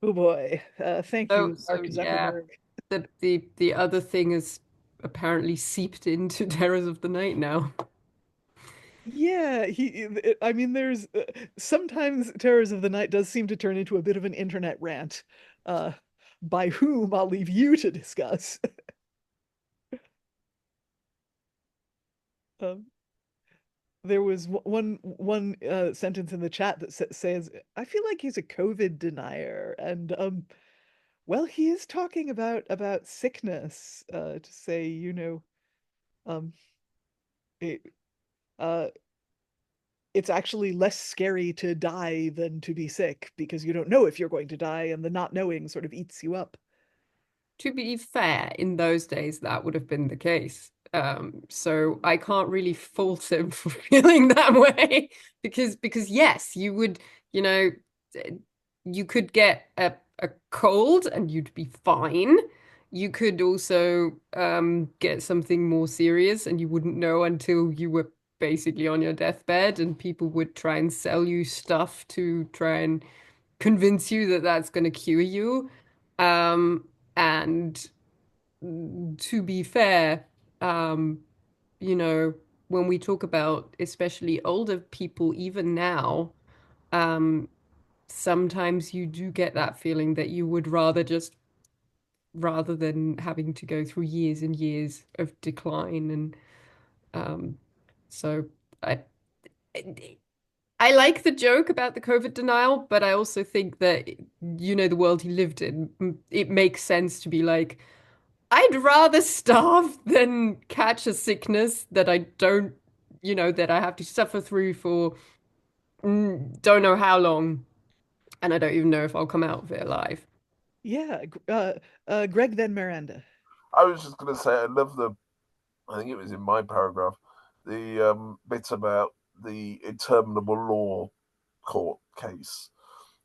Oh boy. Thank you, Mark Zuckerberg. Yeah, the other thing is apparently seeped into Terrors of the Night now. Yeah, I mean, there's sometimes Terrors of the Night does seem to turn into a bit of an internet rant, by whom I'll leave you to discuss. Um, there was one sentence in the chat that says, "I feel like he's a COVID denier," and well, he is talking about sickness, to say, um, it, uh, it's actually less scary to die than to be sick because you don't know if you're going to die, and the not knowing sort of eats you up. To be fair, in those days, that would have been the case. So I can't really fault him for feeling that way because yes, you would, you know, you could get a cold and you'd be fine. You could also get something more serious and you wouldn't know until you were basically on your deathbed, and people would try and sell you stuff to try and convince you that that's going to cure you. And to be fair, um, you know, when we talk about especially older people, even now, um, sometimes you do get that feeling that you would rather just, rather than having to go through years and years of decline. And so I, I like the joke about the COVID denial, but I also think that, the world he lived in, it makes sense to be like, I'd rather starve than catch a sickness that I don't, that I have to suffer through for don't know how long, and I don't even know if I'll come out of it alive. Yeah, Greg, then Miranda. I was just going to say, I think it was in my paragraph, the bit about the interminable law court case.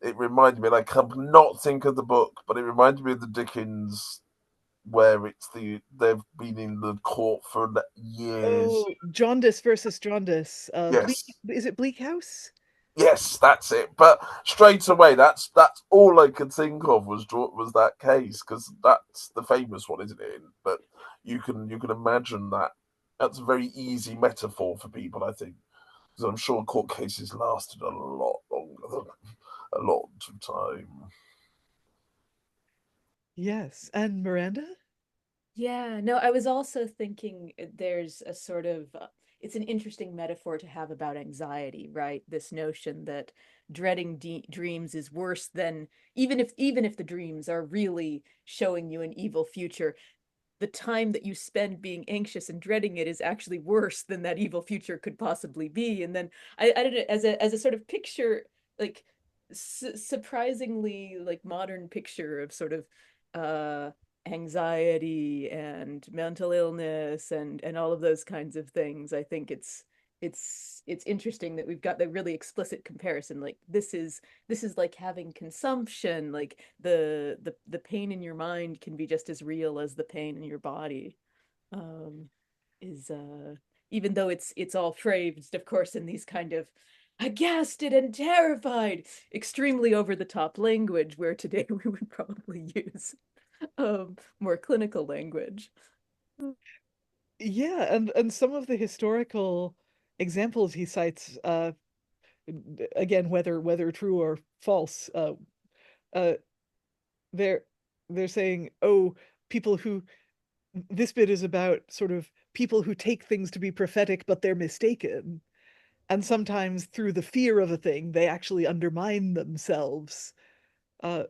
It reminded me, and I cannot think of the book, but it reminded me of the Dickens, where they've been in the court for years. Oh, Jaundice versus Jaundice. Yes. Is it Bleak House? Yes, that's it. But straight away, that's all I could think of was that case, because that's the famous one, isn't it? But you can imagine that. That's a very easy metaphor for people, I think, because I'm sure court cases lasted a lot longer than a lot of time. Yes, and Miranda? Yeah, no, I was also thinking there's a sort of it's an interesting metaphor to have about anxiety, right? This notion that dreading dreams is worse than even if the dreams are really showing you an evil future, the time that you spend being anxious and dreading it is actually worse than that evil future could possibly be. And then I don't know, as a sort of picture, like surprisingly like modern picture of sort of uh anxiety and mental illness and all of those kinds of things. I think it's interesting that we've got the really explicit comparison. Like this is like having consumption. Like the pain in your mind can be just as real as the pain in your body. Is Even though it's all phrased, of course, in these kind of aghast and terrified, extremely over the top language, where today we would probably use more clinical language. Yeah, and some of the historical examples he cites, again, whether true or false, uh, they're they're saying, oh, people who this bit is about sort of people who take things to be prophetic, but they're mistaken. And sometimes through the fear of a thing, they actually undermine themselves. Uh,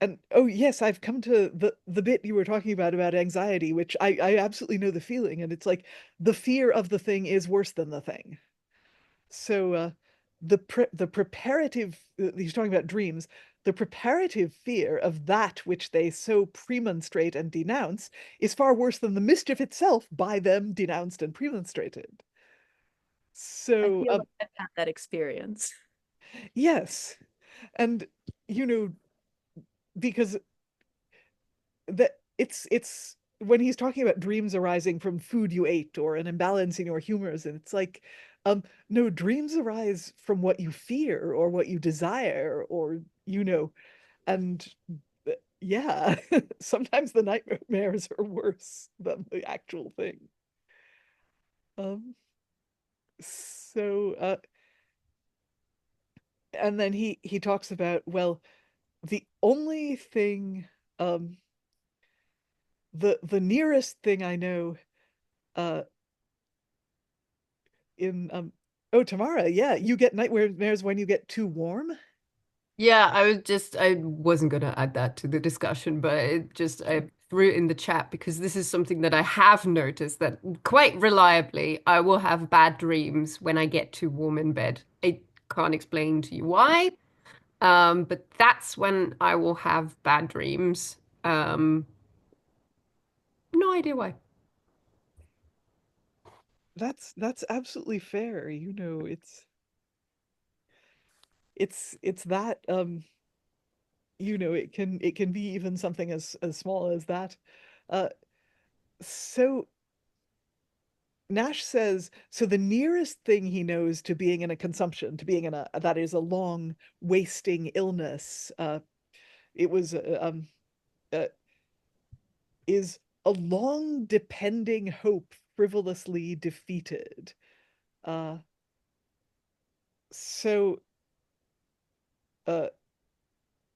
and oh yes, I've come to the bit you were talking about anxiety, which I absolutely know the feeling, and it's like the fear of the thing is worse than the thing. So the preparative, he's talking about dreams, the preparative fear of that which they so premonstrate and denounce is far worse than the mischief itself by them denounced and premonstrated. I So feel like I've had that experience. yes, and you know because that it's when he's talking about dreams arising from food you ate or an imbalance in your humors, and it's like no, dreams arise from what you fear or what you desire, or and yeah, sometimes the nightmares are worse than the actual thing. um So and then he talks about, well, the only thing, the nearest thing I know, in oh, Tamara, yeah, you get nightmares when you get too warm. Yeah, I wasn't going to add that to the discussion, but I threw it in the chat because this is something that I have noticed that quite reliably I will have bad dreams when I get too warm in bed. I can't explain to you why, but that's when I will have bad dreams. No idea why. That's absolutely fair. It's that, it can be even something as small as that. So Nash says, so the nearest thing he knows to being in a consumption, to being in a that is a long wasting illness, it was uh, is a long depending hope frivolously defeated. So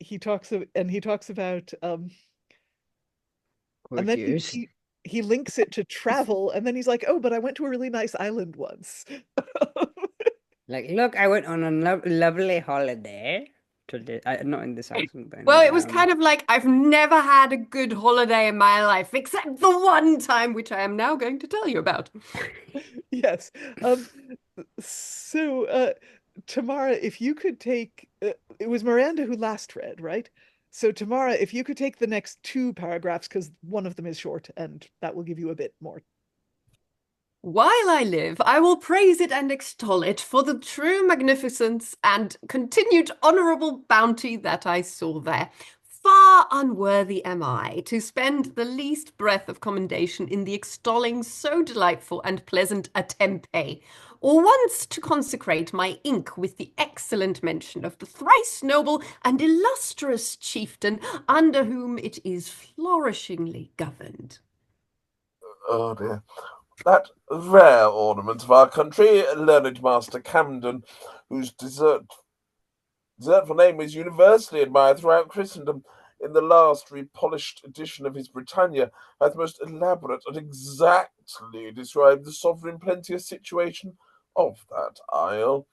he talks about, and then he links it to travel, and then he's like, oh, but I went to a really nice island once. Like, look, I went on a lovely holiday not in this accent, but Well, it was kind of like I've never had a good holiday in my life, except the one time, which I am now going to tell you about. Yes. So, Tamara, if you could take, it was Miranda who last read, right? So, Tamara, if you could take the next 2 paragraphs, because one of them is short, and that will give you a bit more. While I live, I will praise it and extol it for the true magnificence and continued honourable bounty that I saw there. Far unworthy am I to spend the least breath of commendation in the extolling so delightful and pleasant a tempe, or once to consecrate my ink with the excellent mention of the thrice noble and illustrious chieftain under whom it is flourishingly governed. Oh dear. That rare ornament of our country, learned Master Camden, whose desertful name is universally admired throughout Christendom, in the last repolished edition of his Britannia, hath most elaborate and exactly described the sovereign plenteous situation of that isle,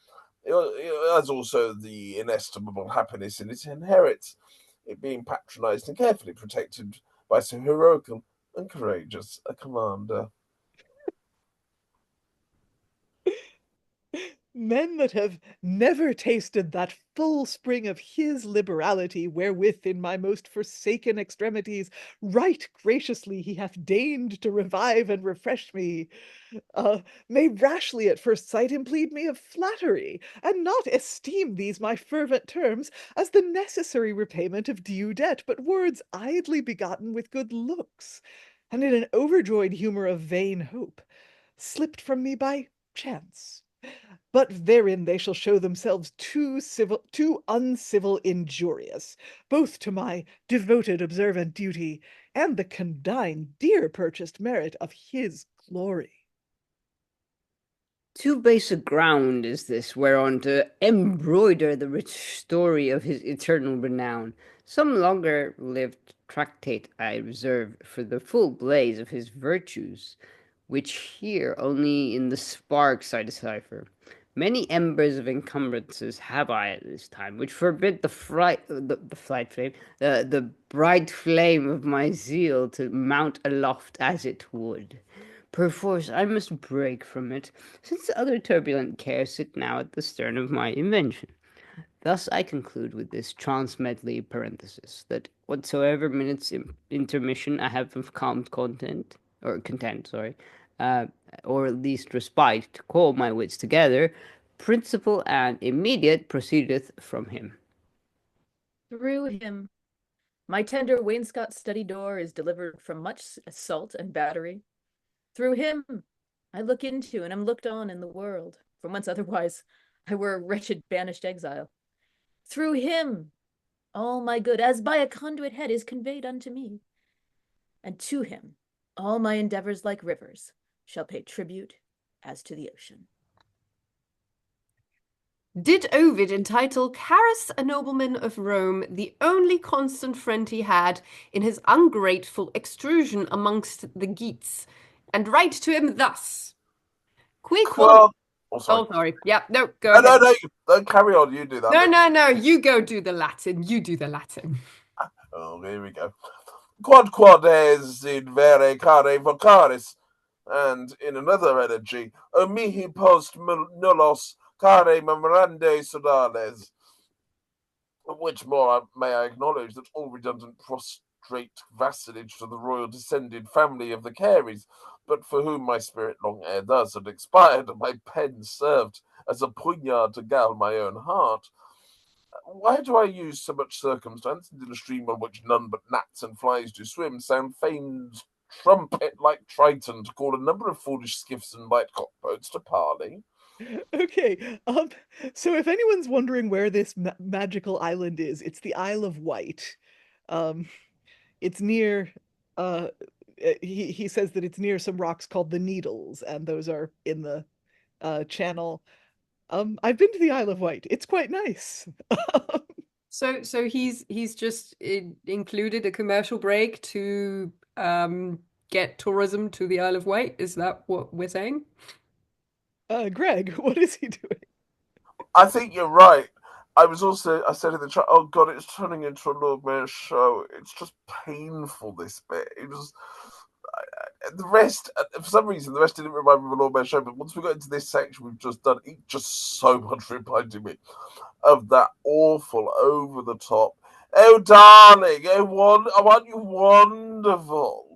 as also the inestimable happiness in it inherits, it being patronized and carefully protected by so heroical and courageous a commander. Men that have never tasted that full spring of his liberality, wherewith in my most forsaken extremities right graciously he hath deigned to revive and refresh me, may rashly at first sight implead me of flattery, and not esteem these my fervent terms as the necessary repayment of due debt, but words idly begotten with good looks, and in an overjoyed humour of vain hope, slipped from me by chance. But therein they shall show themselves too uncivil, injurious, both to my devoted observant duty, and the condign dear purchased merit of his glory. Too base a ground is this whereon to embroider the rich story of his eternal renown. Some longer-lived tractate I reserve for the full blaze of his virtues, which here only in the sparks I decipher. Many embers of encumbrances have I at this time, which forbid the bright flame of my zeal to mount aloft as it would. Perforce I must break from it, since other turbulent cares sit now at the stern of my invention. Thus I conclude with this transmedley parenthesis, that whatsoever minutes intermission I have of calm content, or at least respite to call my wits together, principal and immediate proceedeth from him. Through him, my tender wainscot study door is delivered from much assault and battery. Through him, I look into and am looked on in the world, from whence otherwise I were a wretched banished exile. Through him, all my good, as by a conduit head, is conveyed unto me. And to him, all my endeavors like rivers shall pay tribute as to the ocean. Did Ovid entitle Carus, a nobleman of Rome, the only constant friend he had in his ungrateful extrusion amongst the Geats, and write to him thus? Qui quod... Oh, sorry. Oh, sorry. Yeah, no, go ahead. No, don't carry on. You do that. No, you go do the Latin. You do the Latin. Oh, here we go. Quod es in vere care vocaris, and in another elegy, o mihi post nullos care memorande sodales. Which more may I acknowledge that all redundant prostrate vassalage to the royal descended family of the Careys, but for whom my spirit long ere thus had expired, and my pen served as a poignard to gall my own heart. Why do I use so much circumstance, and in a stream on which none but gnats and flies do swim, sound famed trumpet like Triton to call a number of foolish skiffs and light cockboats to parley? Okay, so if anyone's wondering where this magical island is, it's the Isle of Wight. It's near, he says that it's near some rocks called the Needles, and those are in the channel. I've been to the Isle of Wight. It's quite nice. So he's just included a commercial break to get tourism to the Isle of Wight. Is that what we're saying? Greg, what is he doing? I think you're right. I said in the chat, oh God, it's turning into a Lord Mayor show. It's just painful, this bit. The rest, for some reason, the rest didn't remind me of a Lord Mayor show, but once we got into this section we've just done, it just so much reminded me of that awful, over-the-top, oh darling, aren't you wonderful?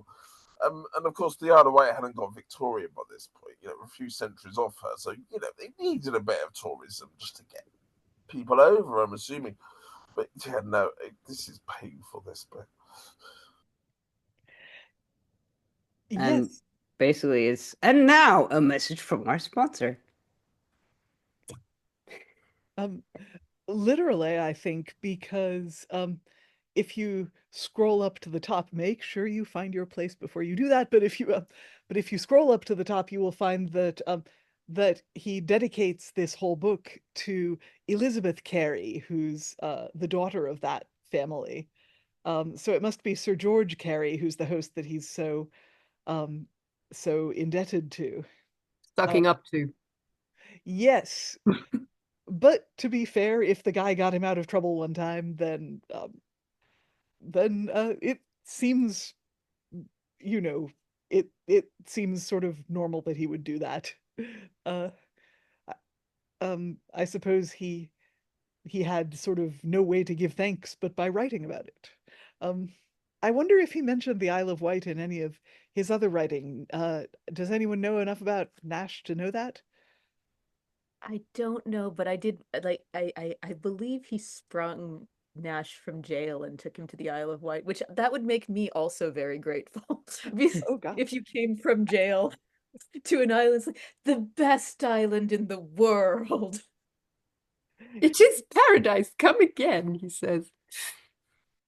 And of course, the Isle of Wight hadn't got Victoria by this point, a few centuries off her, so, they needed a bit of tourism just to get people over, I'm assuming. But, yeah, no, this is painful, this bit. And basically and now a message from our sponsor. Literally, I think, because if you scroll up to the top, make sure you find your place before you do that. But if you scroll up to the top, you will find that that he dedicates this whole book to Elizabeth Carey, who's the daughter of that family. So it must be Sir George Carey, who's the host that he's so indebted to. Sucking up to. Yes. But to be fair, if the guy got him out of trouble one time, then it seems, it seems sort of normal that he would do that. I suppose he had sort of no way to give thanks but by writing about it. I wonder if he mentioned the Isle of Wight in any of his other writing. Does anyone know enough about Nashe to know that? I don't know, but I did I believe he sprung Nashe from jail and took him to the Isle of Wight, which that would make me also very grateful. If you came from jail to an island, it's like the best island in the world. It is paradise. Come again, he says.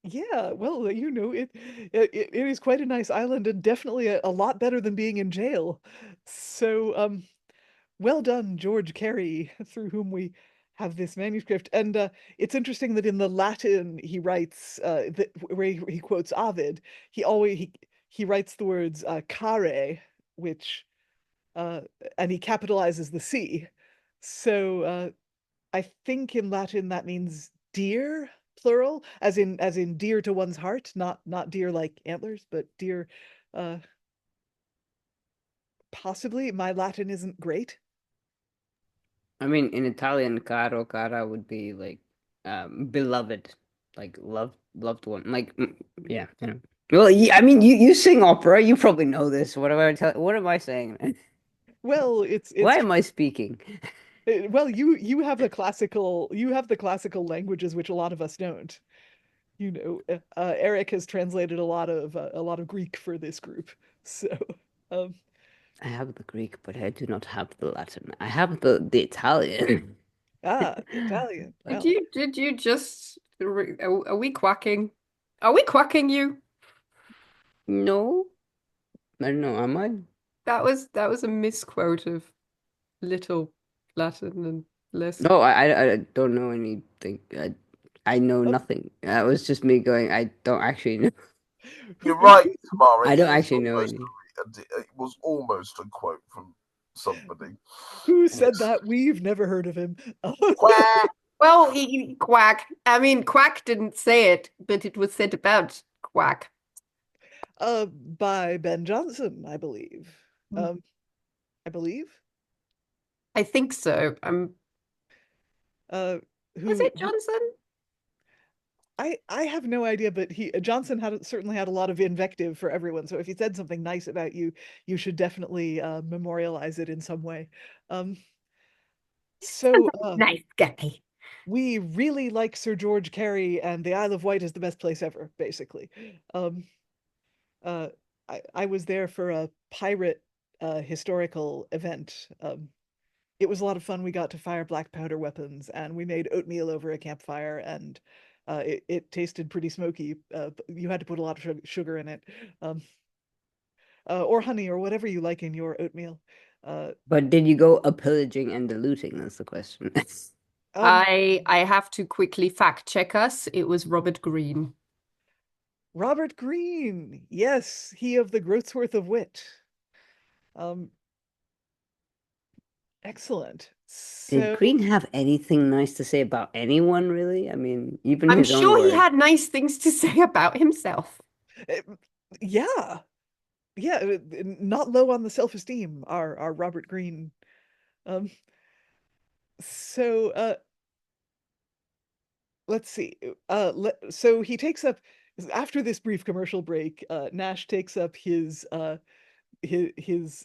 Yeah, well, it is quite a nice island and definitely a lot better than being in jail. So, well done, George Carey, through whom we have this manuscript. And it's interesting that in the Latin he writes, where he quotes Ovid, he writes the words care, which, and he capitalizes the C. So I think in Latin that means dear, plural, as in dear to one's heart, not dear like antlers, but dear. Possibly, my Latin isn't great. I mean, in Italian, cara would be like beloved, like loved one. Like, yeah, Well, I mean, you sing opera, you probably know this. What am I saying? Well, it's why am I speaking? Well, you have the classical languages which a lot of us don't. Eric has translated a lot of Greek for this group, so. I have the Greek, but I do not have the Latin. I have the Italian. The Italian. Well. Did you just? Are we quacking? Are we quacking you? No, I don't know. Am I? That was a misquote of little Latin and No, I don't know anything. I know nothing. That was just me going, I don't actually know. You're right, Tamara. I don't actually know any. It was almost a quote from somebody. Who said that? We've never heard of him. Quack! Well, Quack. I mean, Quack didn't say it, but it was said about Quack. By Ben Jonson, I believe. I believe. I think so. Was it Jonson? I have no idea, but Jonson certainly had a lot of invective for everyone. So if he said something nice about you, you should definitely memorialize it in some way. Nice guy. We really like Sir George Carey, and the Isle of Wight is the best place ever, basically. I was there for a pirate historical event. It was a lot of fun. We got to fire black powder weapons, and we made oatmeal over a campfire, and it tasted pretty smoky. You had to put a lot of sugar in it, or honey, or whatever you like in your oatmeal. But did you go pillaging and looting? That's the question. I have to quickly fact check us. It was Robert Greene. Robert Greene, yes, he of the Groatsworth of Wit. Excellent. Did Greene have anything nice to say about anyone, really? I mean, even I'm his own sure words. he had nice things to say about himself. Yeah. Not low on the self-esteem, our Robert Greene. Let's see. So he takes up, after this brief commercial break, Nashe takes up his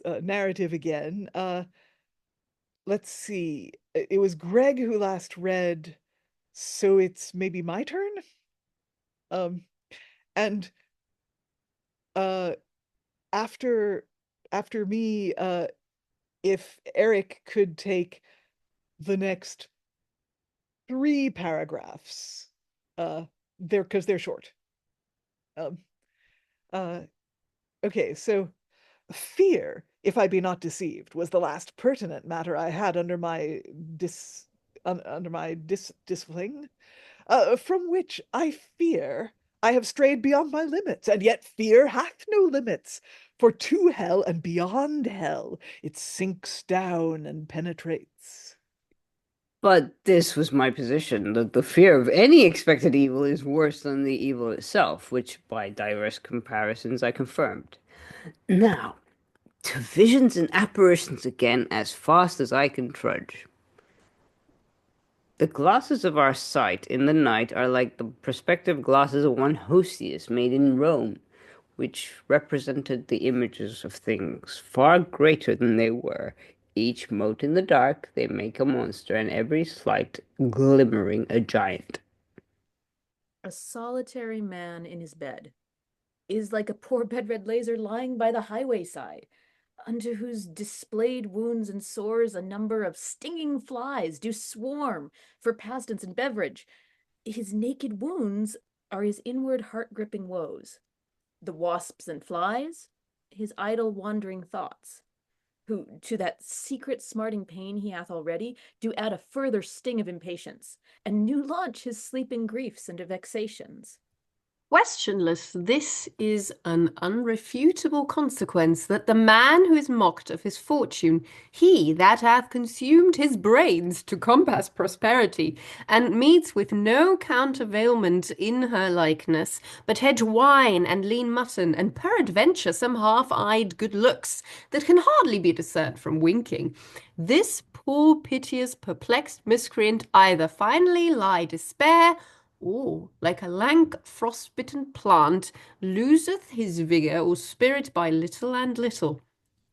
narrative again. Let's see. It was Greg who last read, so it's maybe my turn. And after me, if Eric could take the next 3 paragraphs, because they're short. Okay, so fear, if I be not deceived, was the last pertinent matter I had under my disfling, from which I fear I have strayed beyond my limits, and yet fear hath no limits, for to hell and beyond hell it sinks down and penetrates. But this was my position, that the fear of any expected evil is worse than the evil itself, which by diverse comparisons I confirmed. Now, to visions and apparitions again, as fast as I can trudge. The glasses of our sight in the night are like the perspective glasses of one Hosius made in Rome, which represented the images of things far greater than they were. Each mote in the dark, they make a monster, and every slight glimmering a giant. A solitary man in his bed is like a poor bedred laser lying by the highway side, unto whose displayed wounds and sores a number of stinging flies do swarm for pastance and beverage. His naked wounds are his inward heart-gripping woes. The wasps and flies, his idle wandering thoughts, who to that secret smarting pain he hath already, do add a further sting of impatience, and new launch his sleeping griefs and vexations. Questionless, this is an unrefutable consequence that the man who is mocked of his fortune, he that hath consumed his brains to compass prosperity, and meets with no countervailment in her likeness, but hedge wine and lean mutton, and peradventure some half-eyed good looks that can hardly be discerned from winking. This poor piteous perplexed miscreant either finally lie despair, or, like a lank frost-bitten plant, loseth his vigour or spirit by little and little.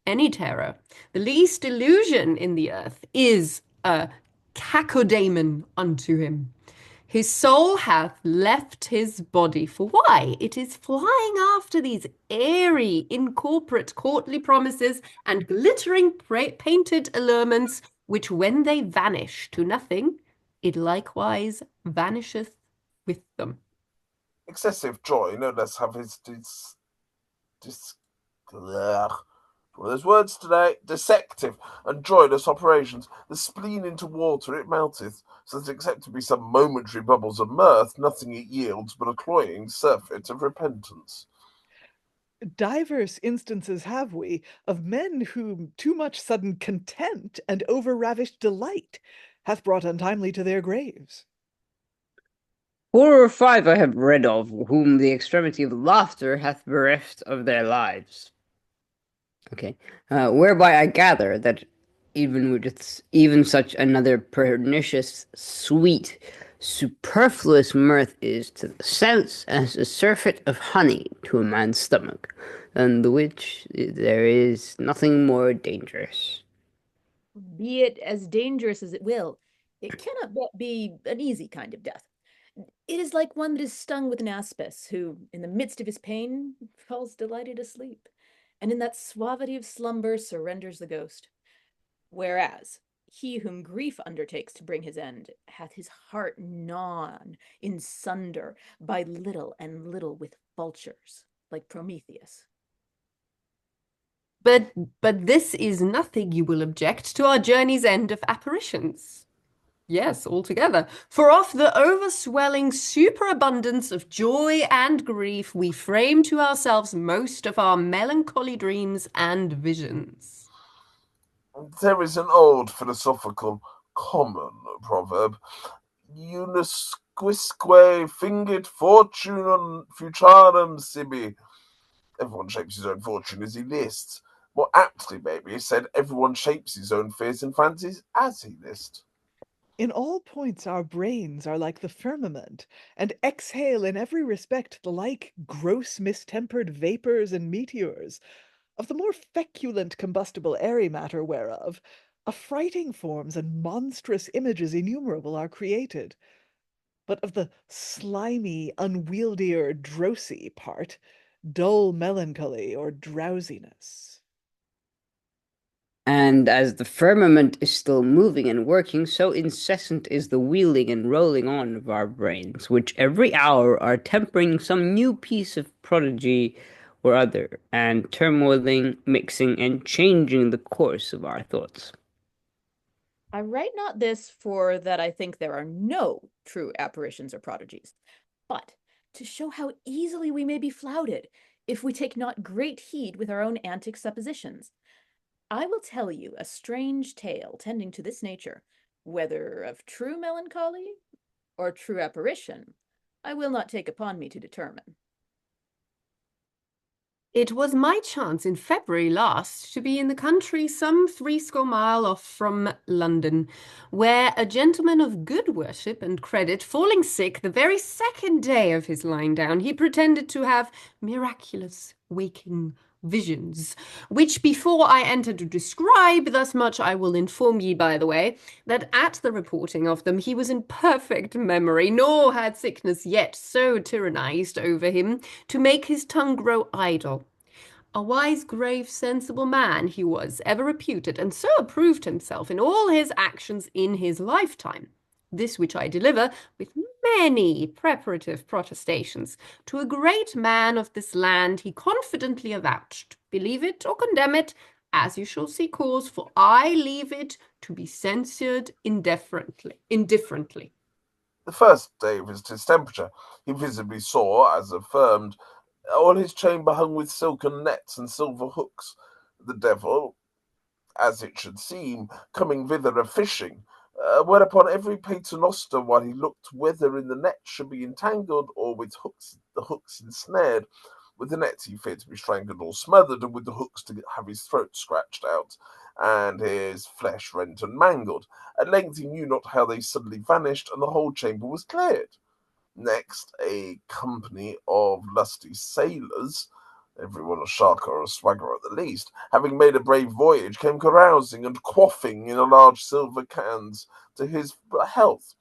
Any terror, the least illusion in the earth, is a cacodemon unto him. His soul hath left his body, for why? It is flying after these airy, incorporate courtly promises and glittering painted allurements, which when they vanish to nothing, it likewise vanisheth with them. Excessive joy, no less have his One of those words today, dissective and joyless operations. The spleen into water it melteth, so that except to be some momentary bubbles of mirth, nothing it yields but a cloying surfeit of repentance. Divers instances have we of men whom too much sudden content and over-ravished delight hath brought untimely to their graves. 4 or 5 I have read of, whom the extremity of laughter hath bereft of their lives. Okay, whereby I gather that even such another pernicious, sweet, superfluous mirth is to the sense as a surfeit of honey to a man's stomach, than the which there is nothing more dangerous. Be it as dangerous as it will, it cannot but be an easy kind of death. It is like one that is stung with an aspis, who, in the midst of his pain, falls delighted asleep, and in that suavity of slumber surrenders the ghost. Whereas he whom grief undertakes to bring his end hath his heart gnawn in sunder by little and little with vultures, like Prometheus. But this is nothing, you will object, to our journey's end of apparitions. Yes, altogether. For of the overswelling superabundance of joy and grief, we frame to ourselves most of our melancholy dreams and visions. There is an old philosophical common proverb, Unusque fingit fortunum futurem sibi. Everyone shapes his own fortune as he lists. More aptly, maybe, said, everyone shapes his own fears and fancies as he lists. In all points our brains are like the firmament, and exhale in every respect the like gross mistempered vapours and meteors, of the more feculent combustible airy matter whereof, affrighting forms and monstrous images innumerable are created. But of the slimy, unwieldier, drossy part, dull melancholy or drowsiness. And as the firmament is still moving and working, so incessant is the wheeling and rolling on of our brains, which every hour are tempering some new piece of prodigy or other, and turmoiling, mixing, and changing the course of our thoughts. I write not this for that I think there are no true apparitions or prodigies, but to show how easily we may be flouted if we take not great heed with our own antic suppositions. I will tell you a strange tale tending to this nature, whether of true melancholy or true apparition, I will not take upon me to determine. It was my chance in February last to be in the country some 60 miles off from London, where a gentleman of good worship and credit, falling sick the very second day of his lying down, he pretended to have miraculous waking visions, which before I enter to describe, thus much I will inform ye, by the way, that at the reporting of them he was in perfect memory, nor had sickness yet so tyrannized over him to make his tongue grow idle. A wise, grave, sensible man he was, ever reputed, and so approved himself in all his actions in his lifetime. This which I deliver, with many preparative protestations, to a great man of this land he confidently avouched. Believe it or condemn it, as you shall see cause, for I leave it to be censured indifferently. The first day of his temperature, he visibly saw, as affirmed, all his chamber hung with silken nets and silver hooks. The devil, as it should seem, coming thither a-fishing, whereupon every paternoster, while he looked whether in the net should be entangled, or with the hooks ensnared. With the nets he feared to be strangled or smothered, and with the hooks to have his throat scratched out, and his flesh rent and mangled. At length he knew not how they suddenly vanished, and the whole chamber was cleared. Next, a company of lusty sailors, everyone a shark or a swagger at the least, having made a brave voyage, came carousing and quaffing in a large silver cans to his health.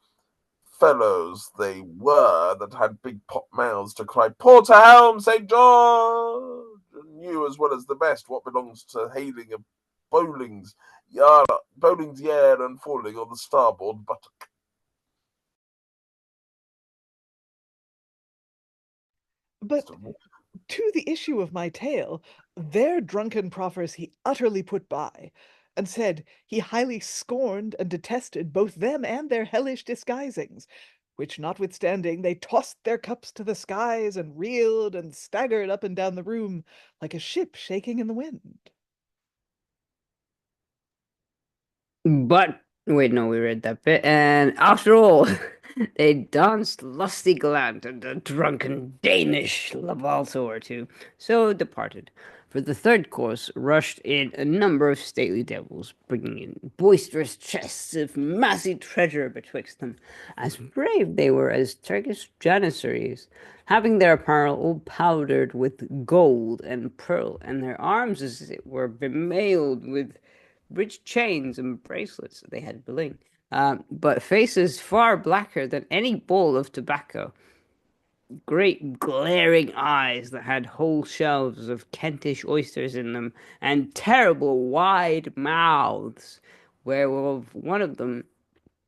Fellows they were that had big pot mouths to cry, "Port a helm, St. George!" and knew as well as the best what belongs to hailing a bowling's yard and falling on the starboard buttock. But to the issue of my tale, Their drunken proffers he utterly put by, and said he highly scorned and detested both them and their hellish disguisings, which notwithstanding they tossed their cups to the skies and reeled and staggered up and down the room like a ship shaking in the wind. But wait, no, we read that bit. And after all, they danced lusty gallant and a drunken Danish lavalto or two, so departed. For the third course rushed in a number of stately devils, bringing in boisterous chests of massy treasure betwixt them. As brave they were as Turkish janissaries, having their apparel all powdered with gold and pearl, and their arms as it were bemailed with rich chains and bracelets they had bling, but faces far blacker than any bowl of tobacco. Great glaring eyes that had whole shelves of Kentish oysters in them, and terrible wide mouths, whereof one of them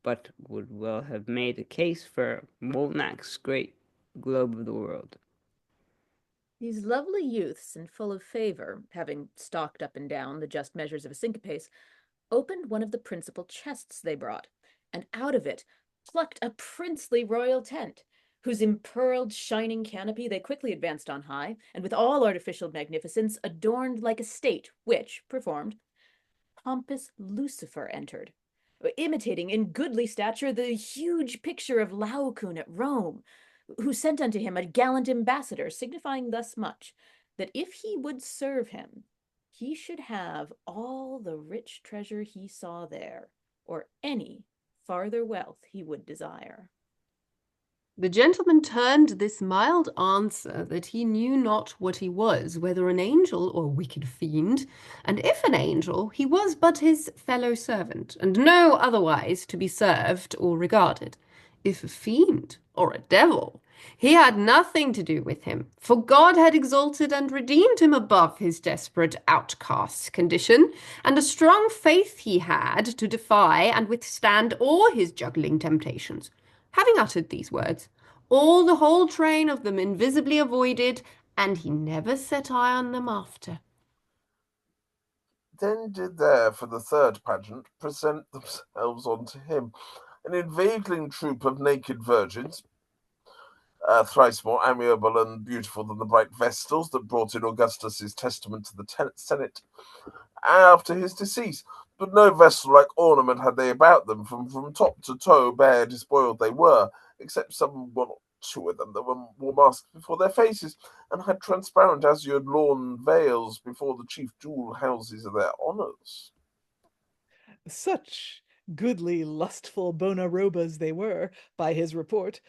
but would well have made a case for Molnak's great globe of the world. These lovely youths and full of favor, having stalked up and down the just measures of a syncopace, opened one of the principal chests they brought, and out of it plucked a princely royal tent, whose impearled shining canopy they quickly advanced on high, and with all artificial magnificence adorned like a state, which, performed, pompous Lucifer entered, imitating in goodly stature the huge picture of Laocoon at Rome, who sent unto him a gallant ambassador, signifying thus much, that if he would serve him, he should have all the rich treasure he saw there, or any farther wealth he would desire. The gentleman turned this mild answer that he knew not what he was, whether an angel or wicked fiend, and if an angel, he was but his fellow servant, and no otherwise to be served or regarded. If a fiend or a devil, he had nothing to do with him, for God had exalted and redeemed him above his desperate outcast condition, and a strong faith he had to defy and withstand all his juggling temptations. Having uttered these words, all the whole train of them invisibly avoided, and he never set eye on them after. Then did there for the third pageant present themselves unto him an inveigling troop of naked virgins, thrice more amiable and beautiful than the bright vestals that brought in Augustus's testament to the Senate after his decease. But no vestal-like ornament had they about them, from top to toe, bare despoiled they were, except some one or two of them that wore masks before their faces, and had transparent azured lawn veils before the chief jewel houses of their honours. Such goodly, lustful bona robas they were, by his report,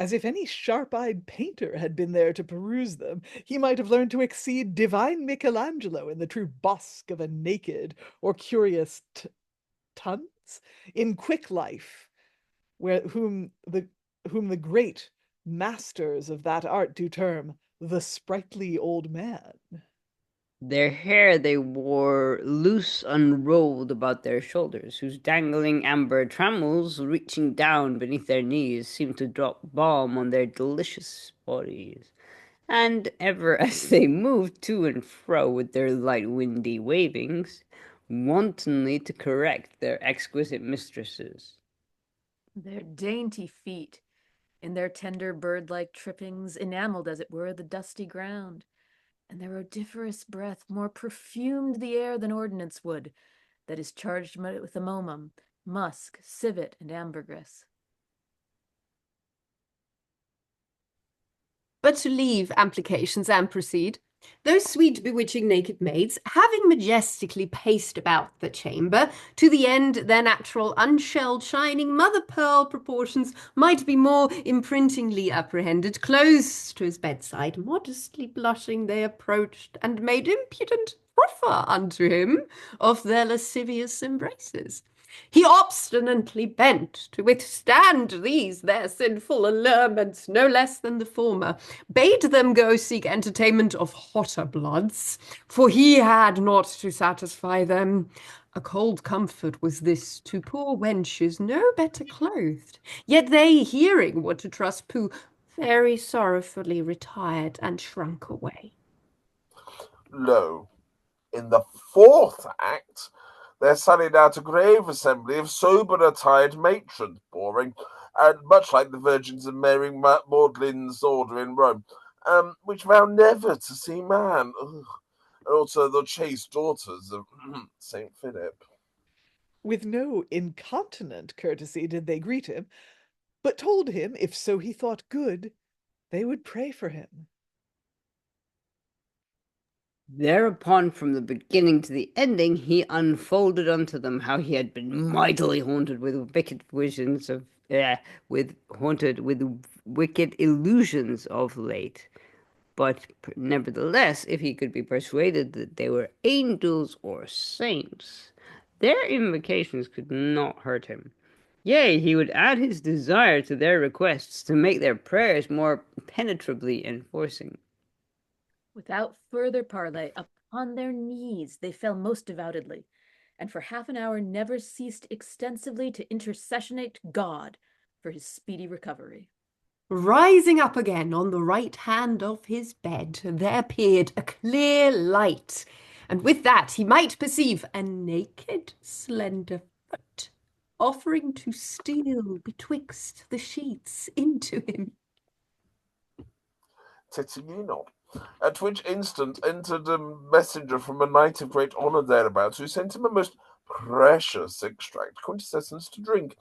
as if any sharp-eyed painter had been there to peruse them, he might have learned to exceed divine Michelangelo in the true bosque of a naked or curious tons in quick life, whom the great masters of that art do term the sprightly old man. Their hair they wore loose unrolled about their shoulders, whose dangling amber trammels, reaching down beneath their knees, seemed to drop balm on their delicious bodies. And ever as they moved to and fro with their light windy wavings, wantonly to correct their exquisite mistresses. Their dainty feet, in their tender bird-like trippings, enamelled, as it were, the dusty ground, and their odoriferous breath more perfumed the air than ordnance wood, that is charged with amomum, musk, civet, and ambergris. But to leave applications and proceed, those sweet bewitching naked maids, having majestically paced about the chamber, to the end their natural unshelled shining mother-pearl proportions might be more imprintingly apprehended, close to his bedside, modestly blushing they approached, and made impudent proffer unto him of their lascivious embraces. He obstinately bent to withstand these their sinful allurements no less than the former, bade them go seek entertainment of hotter bloods, for he had not to satisfy them. A cold comfort was this to poor wenches no better clothed, yet they, hearing what to trust Pooh, very sorrowfully retired and shrunk away. Lo, in the fourth act, they're sallied out a grave assembly of sober-attired matrons, boring, and much like the Virgins of Mary Magdalene's order in Rome, which vow never to see man. Ugh. And also the chaste daughters of Saint Philip. With no incontinent courtesy did they greet him, but told him, if so he thought good, they would pray for him. Thereupon, from the beginning to the ending, he unfolded unto them how he had been mightily haunted with wicked visions of, haunted with wicked illusions of late. But nevertheless, if he could be persuaded that they were angels or saints, their invocations could not hurt him. Yea, he would add his desire to their requests to make their prayers more penetrably enforcing. Without further parley, upon their knees they fell most devoutly, and for half an hour never ceased extensively to intercessionate God for his speedy recovery. Rising up again on the right hand of his bed, there appeared a clear light, and with that he might perceive a naked, slender foot offering to steal betwixt the sheets into him. Titiano. At which instant entered a messenger from a knight of great honour thereabouts, who sent him a most precious extract, quintessence to drink,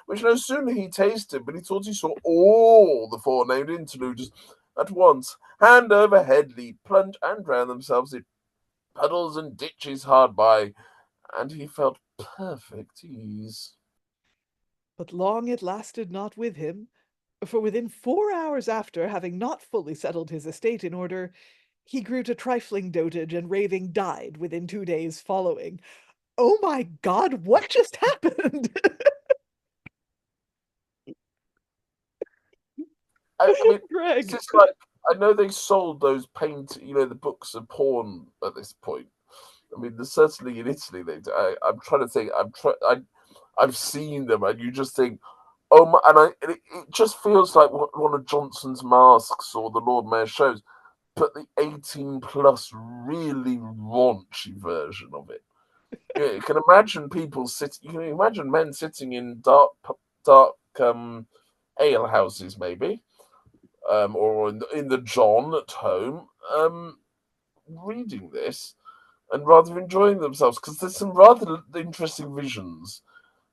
which no sooner he tasted, but he thought he saw all the forenamed interluders at once, hand over head leap, plunge, and drown themselves in puddles and ditches hard by, and he felt perfect ease. But long it lasted not with him, for within 4 hours after, having not fully settled his estate in order, he grew to trifling dotage, and raving died within 2 days following. Oh my God, what just happened? I mean, Greg. It's just like, I know they sold those the books of porn at this point. I mean, there's certainly in Italy. I'm trying to think. I've seen them, and you just think, oh my! And it just feels like one of Johnson's masks or the Lord Mayor shows, but the 18 plus really raunchy version of it. You can imagine people sitting. You can imagine men sitting in dark ale houses, maybe, or in the John at home, reading this and rather enjoying themselves, because there's some rather interesting visions.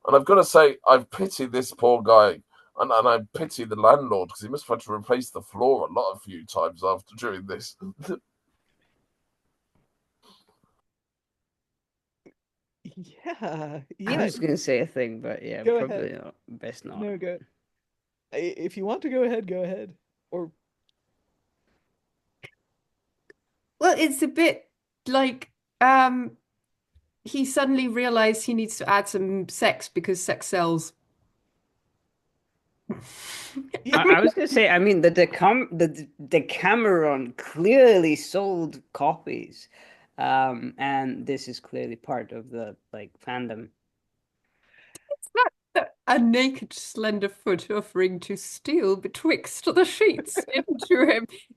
And I've got to say, I've pitied this poor guy, and I pity the landlord, because he must have had to replace the floor a few times after doing this. Yeah. I was going to say a thing, but yeah, Go probably ahead. not. Best not. No, go. If you want to go ahead, go ahead. Or Well, it's a bit like he suddenly realized he needs to add some sex because sex sells. I was going to say, I mean, the Decameron clearly sold copies, and this is clearly part of the fandom. A naked, slender foot offering to steal betwixt the sheets into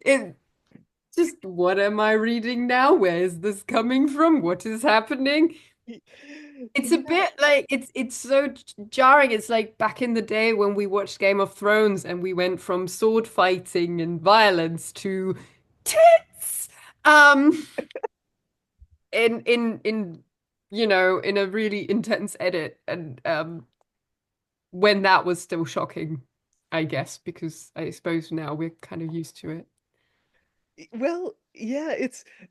him. Just, what am I reading now? Where is this coming from? What is happening? It's a bit like it's so jarring. It's like back in the day when we watched Game of Thrones and we went from sword fighting and violence to tits. In in a really intense edit, and when that was still shocking, I guess, because I suppose now we're kind of used to it. well, yeah,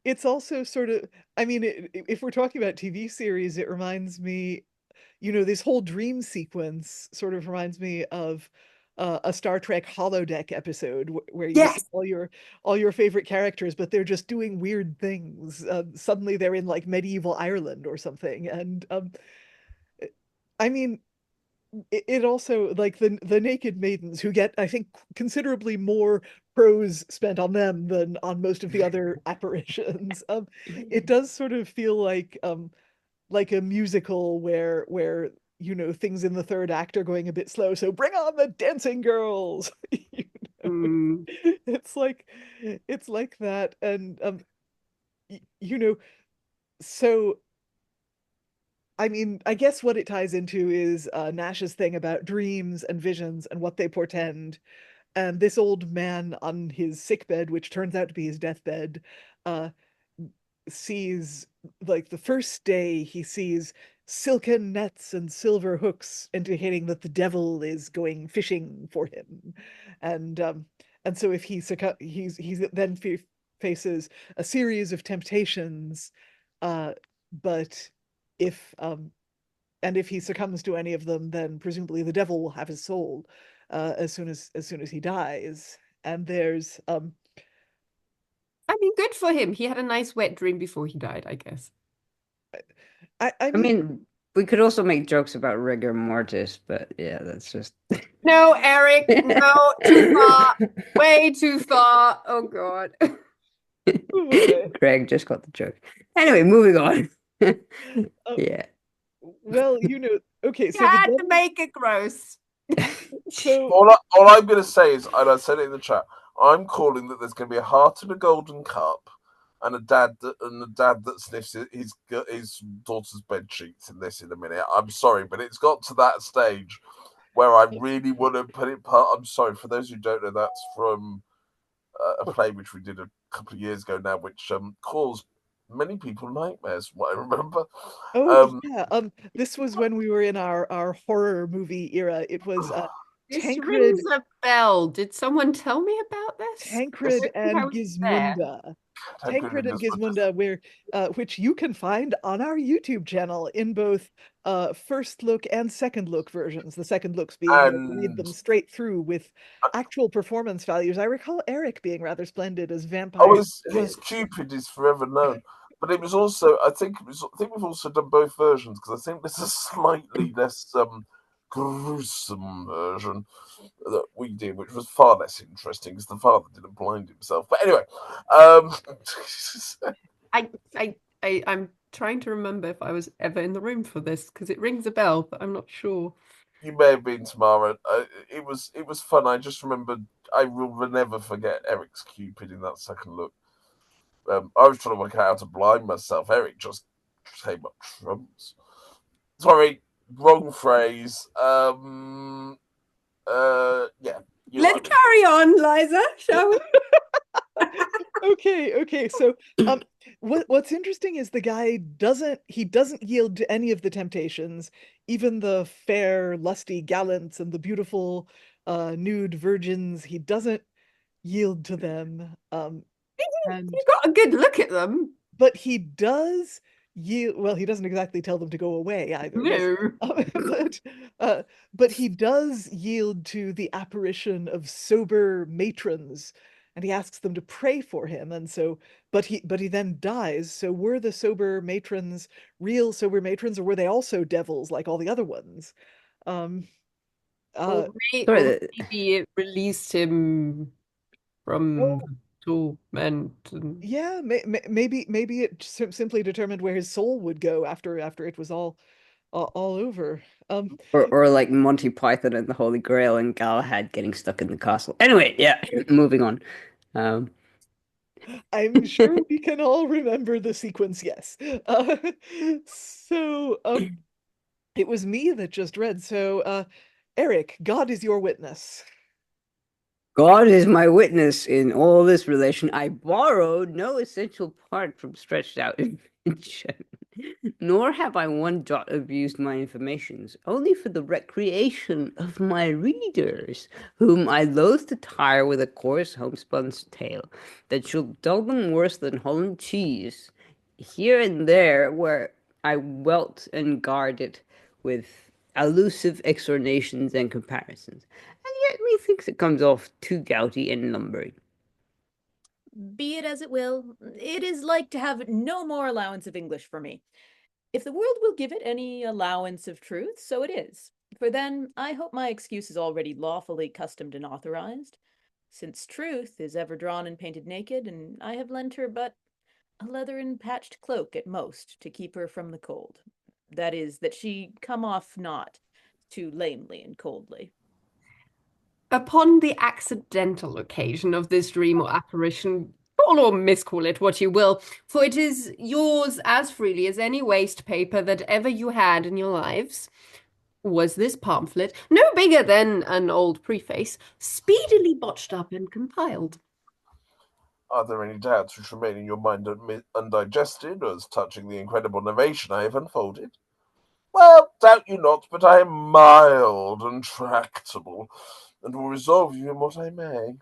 it's also sort of, I mean, if we're talking about TV series, it reminds me, this whole dream sequence sort of reminds me of a Star Trek holodeck episode where you see Yes. all your favorite characters, but they're just doing weird things. Suddenly they're in like medieval Ireland or something, and I mean, it also, like, the naked maidens, who get, I think, considerably more prose spent on them than on most of the other apparitions. It does sort of feel like a musical where things in the third act are going a bit slow, so bring on the dancing girls. Mm. It's like that. And you know, so I mean, I guess what it ties into is Nashe's thing about dreams and visions and what they portend. And this old man on his sickbed, which turns out to be his deathbed, uh, sees, like, the first day he sees silken nets and silver hooks, indicating that the devil is going fishing for him. And so if he he's then faces a series of temptations, but if and if he succumbs to any of them, then presumably the devil will have his soul as soon as he dies. And there's I mean, good for him. He had a nice wet dream before he died, I guess. I mean, we could also make jokes about rigor mortis, but yeah, that's just No, Eric, no, too far, way too far. Oh God. Greg just got the joke. Anyway, moving on. Yeah. Well, okay, You so had to make it gross. so All I'm going to say is, and I said it in the chat, I'm calling that there's going to be a heart in a golden cup, and a dad that sniffs his daughter's bed sheets in this in a minute. I'm sorry, but it's got to that stage where I really want to put it. I'm sorry for those who don't know. That's from a play which we did a couple of years ago now, which caused many people nightmares. What I remember. yeah, this was when we were in our horror movie era. It was This Tancred rings a bell. Did someone tell me about this? Tancred I and was there. Gizmunda. Tancred and Gizmunda, which you can find on our YouTube channel in both first look and second look versions. The second looks being able to read them straight through with actual performance values. I recall Eric being rather splendid as vampire. Oh, his Cupid is forever known. But it was also, I think we've also done both versions, because I think there's a slightly less gruesome version that we did, which was far less interesting because the father didn't blind himself. But anyway, I'm trying to remember if I was ever in the room for this because it rings a bell, but I'm not sure. You may have been, Tamara. It was fun. I just remembered. I will never forget Eric's Cupid in that second look. I was trying to work out how to blind myself. Eric just came up trumps. Sorry, wrong phrase. Yeah. Let's carry on, Liza, shall we? Okay. So, what's interesting is the guy doesn't yield to any of the temptations, even the fair, lusty gallants and the beautiful, nude virgins. He doesn't yield to them. And You got a good look at them. but he does yield. Well, he doesn't exactly tell them to go away either. No. But he does yield to the apparition of sober matrons, and he asks them to pray for him. And so, but he then dies. So were the sober matrons real sober matrons, or were they also devils like all the other ones? Or maybe it released him from torment. Yeah, maybe it simply determined where his soul would go after it was all over. Or like Monty Python and the Holy Grail and Galahad getting stuck in the castle. Anyway, yeah, moving on. I'm sure we can all remember the sequence, yes. So it was me that just read. So Eric, God is your witness. God is my witness in all this relation. I borrowed no essential part from stretched out invention, nor have I one jot abused my informations, only for the recreation of my readers, whom I loathe to tire with a coarse homespun tale, that shall dull them worse than Holland cheese, here and there where I welt and guard it with allusive exornations and comparisons, and yet methinks it comes off too gouty and lumbering. Be it as it will, it is like to have no more allowance of English for me. If the world will give it any allowance of truth, so it is. For then I hope my excuse is already lawfully customed and authorized, since truth is ever drawn and painted naked, and I have lent her but a leathern patched cloak at most to keep her from the cold. That is, that she come off not too lamely and coldly. Upon the accidental occasion of this dream or apparition, call or miscall it what you will, for it is yours as freely as any waste paper that ever you had in your lives, was this pamphlet, no bigger than an old preface, speedily botched up and compiled. Are there any doubts which remain in your mind undigested as touching the incredible narration I have unfolded? Well, doubt you not, but I am mild and tractable, and will resolve you in what I may.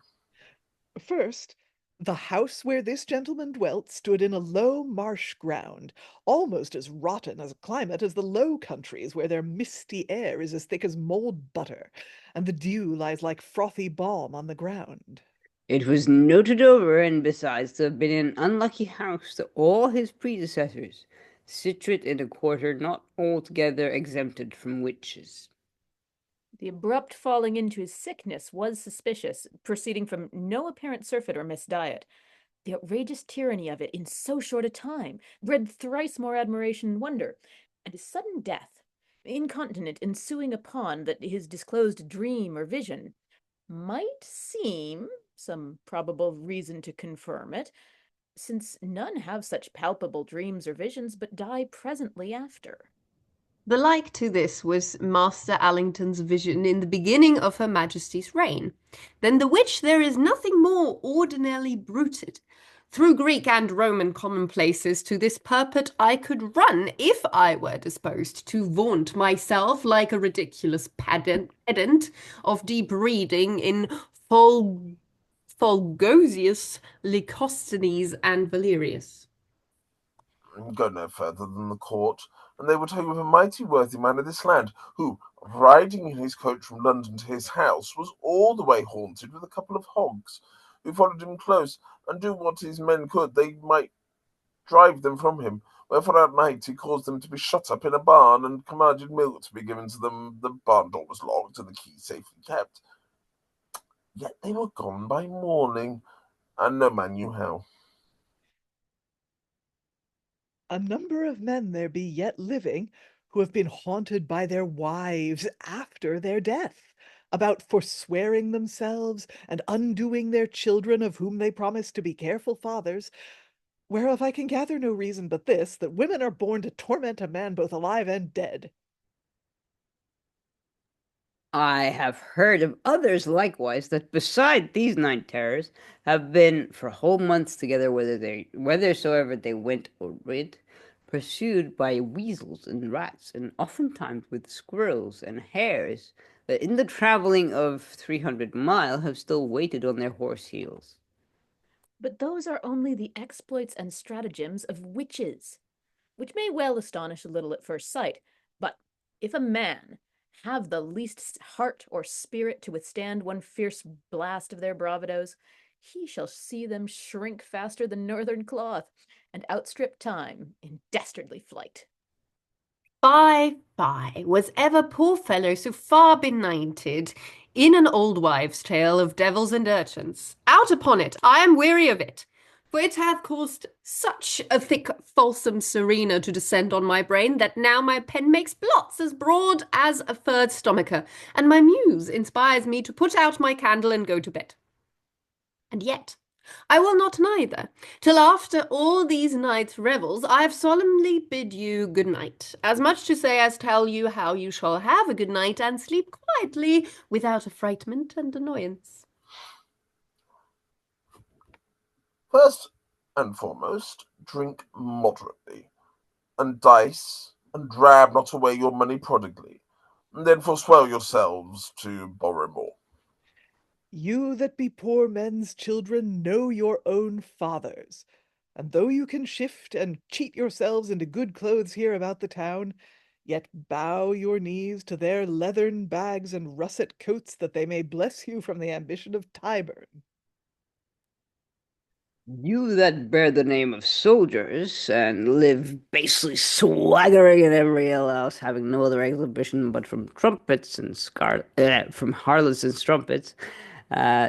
First, the house where this gentleman dwelt stood in a low marsh ground, almost as rotten as a climate as the Low Countries, where their misty air is as thick as mold butter, and the dew lies like frothy balm on the ground. It was noted over, and besides, to have been an unlucky house to all his predecessors, situate in a quarter not altogether exempted from witches. The abrupt falling into his sickness was suspicious, proceeding from no apparent surfeit or misdiet. The outrageous tyranny of it in so short a time bred thrice more admiration and wonder, and his sudden death, incontinent ensuing upon that his disclosed dream or vision, might seem, some probable reason to confirm it, since none have such palpable dreams or visions, but die presently after. The like to this was Master Allington's vision in the beginning of Her Majesty's reign, than the which there is nothing more ordinarily bruited. Through Greek and Roman commonplaces to this purport I could run, if I were disposed to vaunt myself like a ridiculous pedant of deep reading in Fulgosius, Lycosthenes, and Valerius. Go no further than the court, and they will tell you of a mighty worthy man of this land, who, riding in his coach from London to his house, was all the way haunted with a couple of hogs, who followed him close, and do what his men could they might drive them from him. Wherefore at night he caused them to be shut up in a barn, and commanded milk to be given to them. The barn door was locked, and the key safely kept. Yet they were gone by morning, and no man knew how. A number of men there be yet living who have been haunted by their wives after their death, about forswearing themselves and undoing their children of whom they promised to be careful fathers, whereof I can gather no reason but this, that women are born to torment a man both alive and dead. I have heard of others likewise that beside these night terrors have been for whole months together, whithersoever they went or rid, pursued by weasels and rats, and oftentimes with squirrels and hares, that in the travelling of 300 mile have still waited on their horse heels. But those are only the exploits and stratagems of witches, which may well astonish a little at first sight. But if a man have the least heart or spirit to withstand one fierce blast of their bravadoes, he shall see them shrink faster than northern cloth, and outstrip time in dastardly flight. Fie, was ever poor fellow so far benighted in an old wives' tale of devils and urchins? Out upon it, I am weary of it, for it hath caused such a thick fulsome serena to descend on my brain, that now my pen makes blots as broad as a furred stomacher, and my muse inspires me to put out my candle and go to bed. And yet I will not neither, till after all these night's revels I have solemnly bid you good night, as much to say as tell you how you shall have a good night and sleep quietly without affrightment and annoyance. First and foremost, drink moderately, and dice, and drab not away your money prodigally, and then forswear yourselves to borrow more. You that be poor men's children know your own fathers, and though you can shift and cheat yourselves into good clothes here about the town, yet bow your knees to their leathern bags and russet coats, that they may bless you from the ambition of Tyburn. You that bear the name of soldiers, and live basely swaggering in every ill house, having no other exhibition but from trumpets and from harlots and strumpets,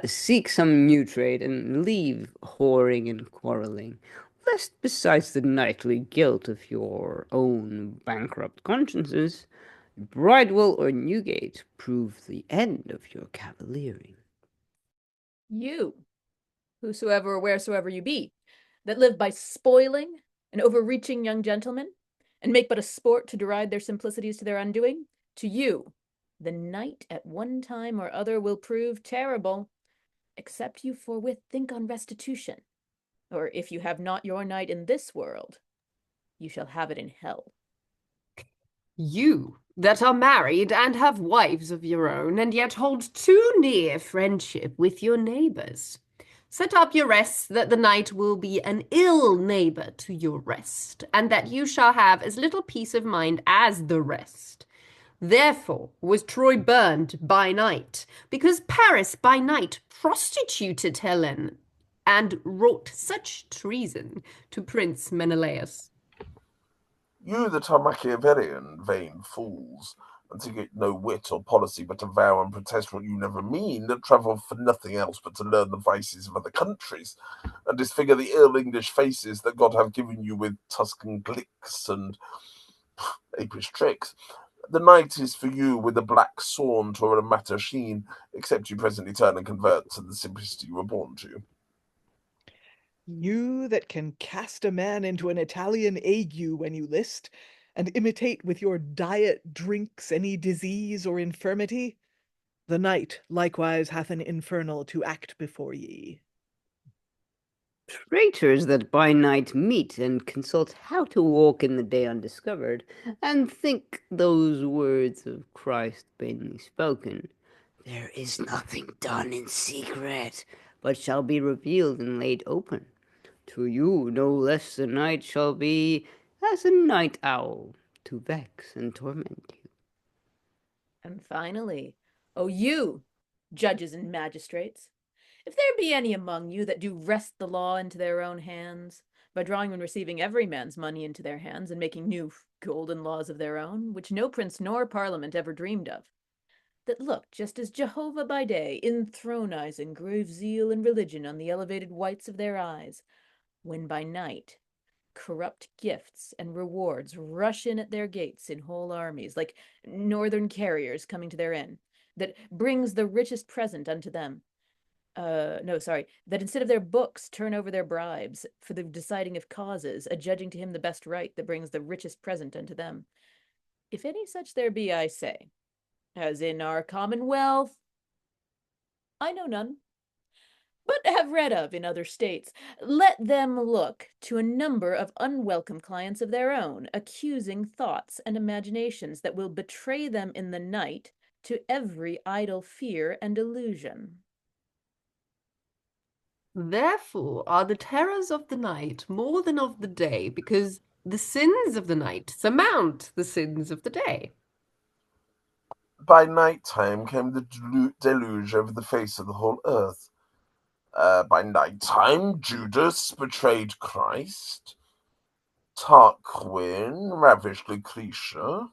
seek some new trade, and leave whoring and quarrelling, lest besides the nightly guilt of your own bankrupt consciences, Bridewell or Newgate prove the end of your cavaliering. You, whosoever or wheresoever you be, that live by spoiling and overreaching young gentlemen, and make but a sport to deride their simplicities to their undoing, to you, the night at one time or other will prove terrible, except you forthwith think on restitution. Or if you have not your night in this world, you shall have it in hell. You that are married and have wives of your own, and yet hold too near friendship with your neighbours, set up your rest that the night will be an ill neighbour to your rest, and that you shall have as little peace of mind as the rest. Therefore was Troy burned by night, because Paris by night prostituted Helen, and wrought such treason to Prince Menelaus. You that are Machiavellian, vain fools, and to get no wit or policy, but to vow and protest what you never mean, that travel for nothing else but to learn the vices of other countries, and disfigure the ill English faces that God have given you with Tuscan glicks and apish tricks. The night is for you with a black saunt or a matter sheen, except you presently turn and convert to the simplicity you were born to. You that can cast a man into an Italian ague when you list, and imitate with your diet drinks any disease or infirmity, the night likewise hath an infernal to act before ye. Traitors that by night meet and consult how to walk in the day undiscovered, and think those words of Christ vainly spoken, there is nothing done in secret, but shall be revealed and laid open. To you no less the night shall be as a night owl, to vex and torment you. And finally, O you, judges and magistrates, if there be any among you that do wrest the law into their own hands, by drawing and receiving every man's money into their hands, and making new golden laws of their own, which no prince nor parliament ever dreamed of, that look just as Jehovah by day, enthronizing grave zeal and religion on the elevated whites of their eyes, when by night corrupt gifts and rewards rush in at their gates in whole armies, like northern carriers coming to their inn, that brings the richest present unto them. That instead of their books turn over their bribes for the deciding of causes, adjudging to him the best right that brings the richest present unto them. If any such there be, I say, as in our commonwealth, I know none, but have read of in other states, let them look to a number of unwelcome clients of their own, accusing thoughts and imaginations that will betray them in the night to every idle fear and illusion. Therefore are the terrors of the night more than of the day, because the sins of the night surmount the sins of the day. By night time came the deluge over the face of the whole earth. By night time, Judas betrayed Christ. Tarquin ravished Lucretia.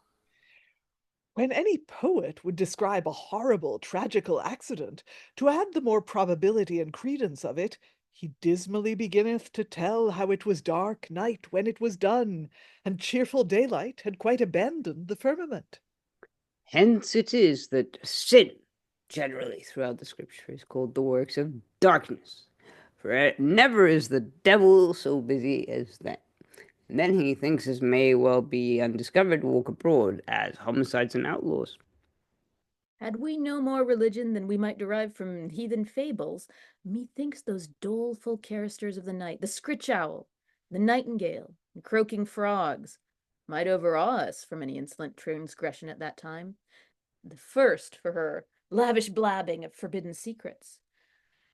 When any poet would describe a horrible, tragical accident, to add the more probability and credence of it, he dismally beginneth to tell how it was dark night when it was done, and cheerful daylight had quite abandoned the firmament. Hence it is that sin, generally throughout the scripture, is called the works of darkness. For never is the devil so busy as then. And then he thinks as may well be undiscovered walk abroad as homicides and outlaws. Had we no more religion than we might derive from heathen fables, methinks those doleful choristers of the night, the scritch owl, the nightingale, and croaking frogs, might overawe us from any insolent transgression at that time. The first for her lavish blabbing of forbidden secrets,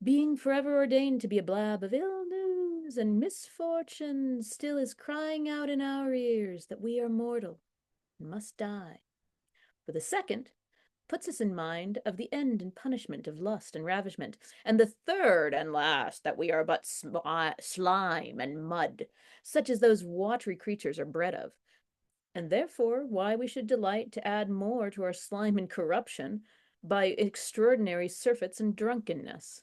being forever ordained to be a blab of ill news and misfortune, still is crying out in our ears that we are mortal and must die. For the second puts us in mind of the end and punishment of lust and ravishment, and the third and last that we are but slime and mud, such as those watery creatures are bred of, and therefore why we should delight to add more to our slime and corruption by extraordinary surfeits and drunkenness.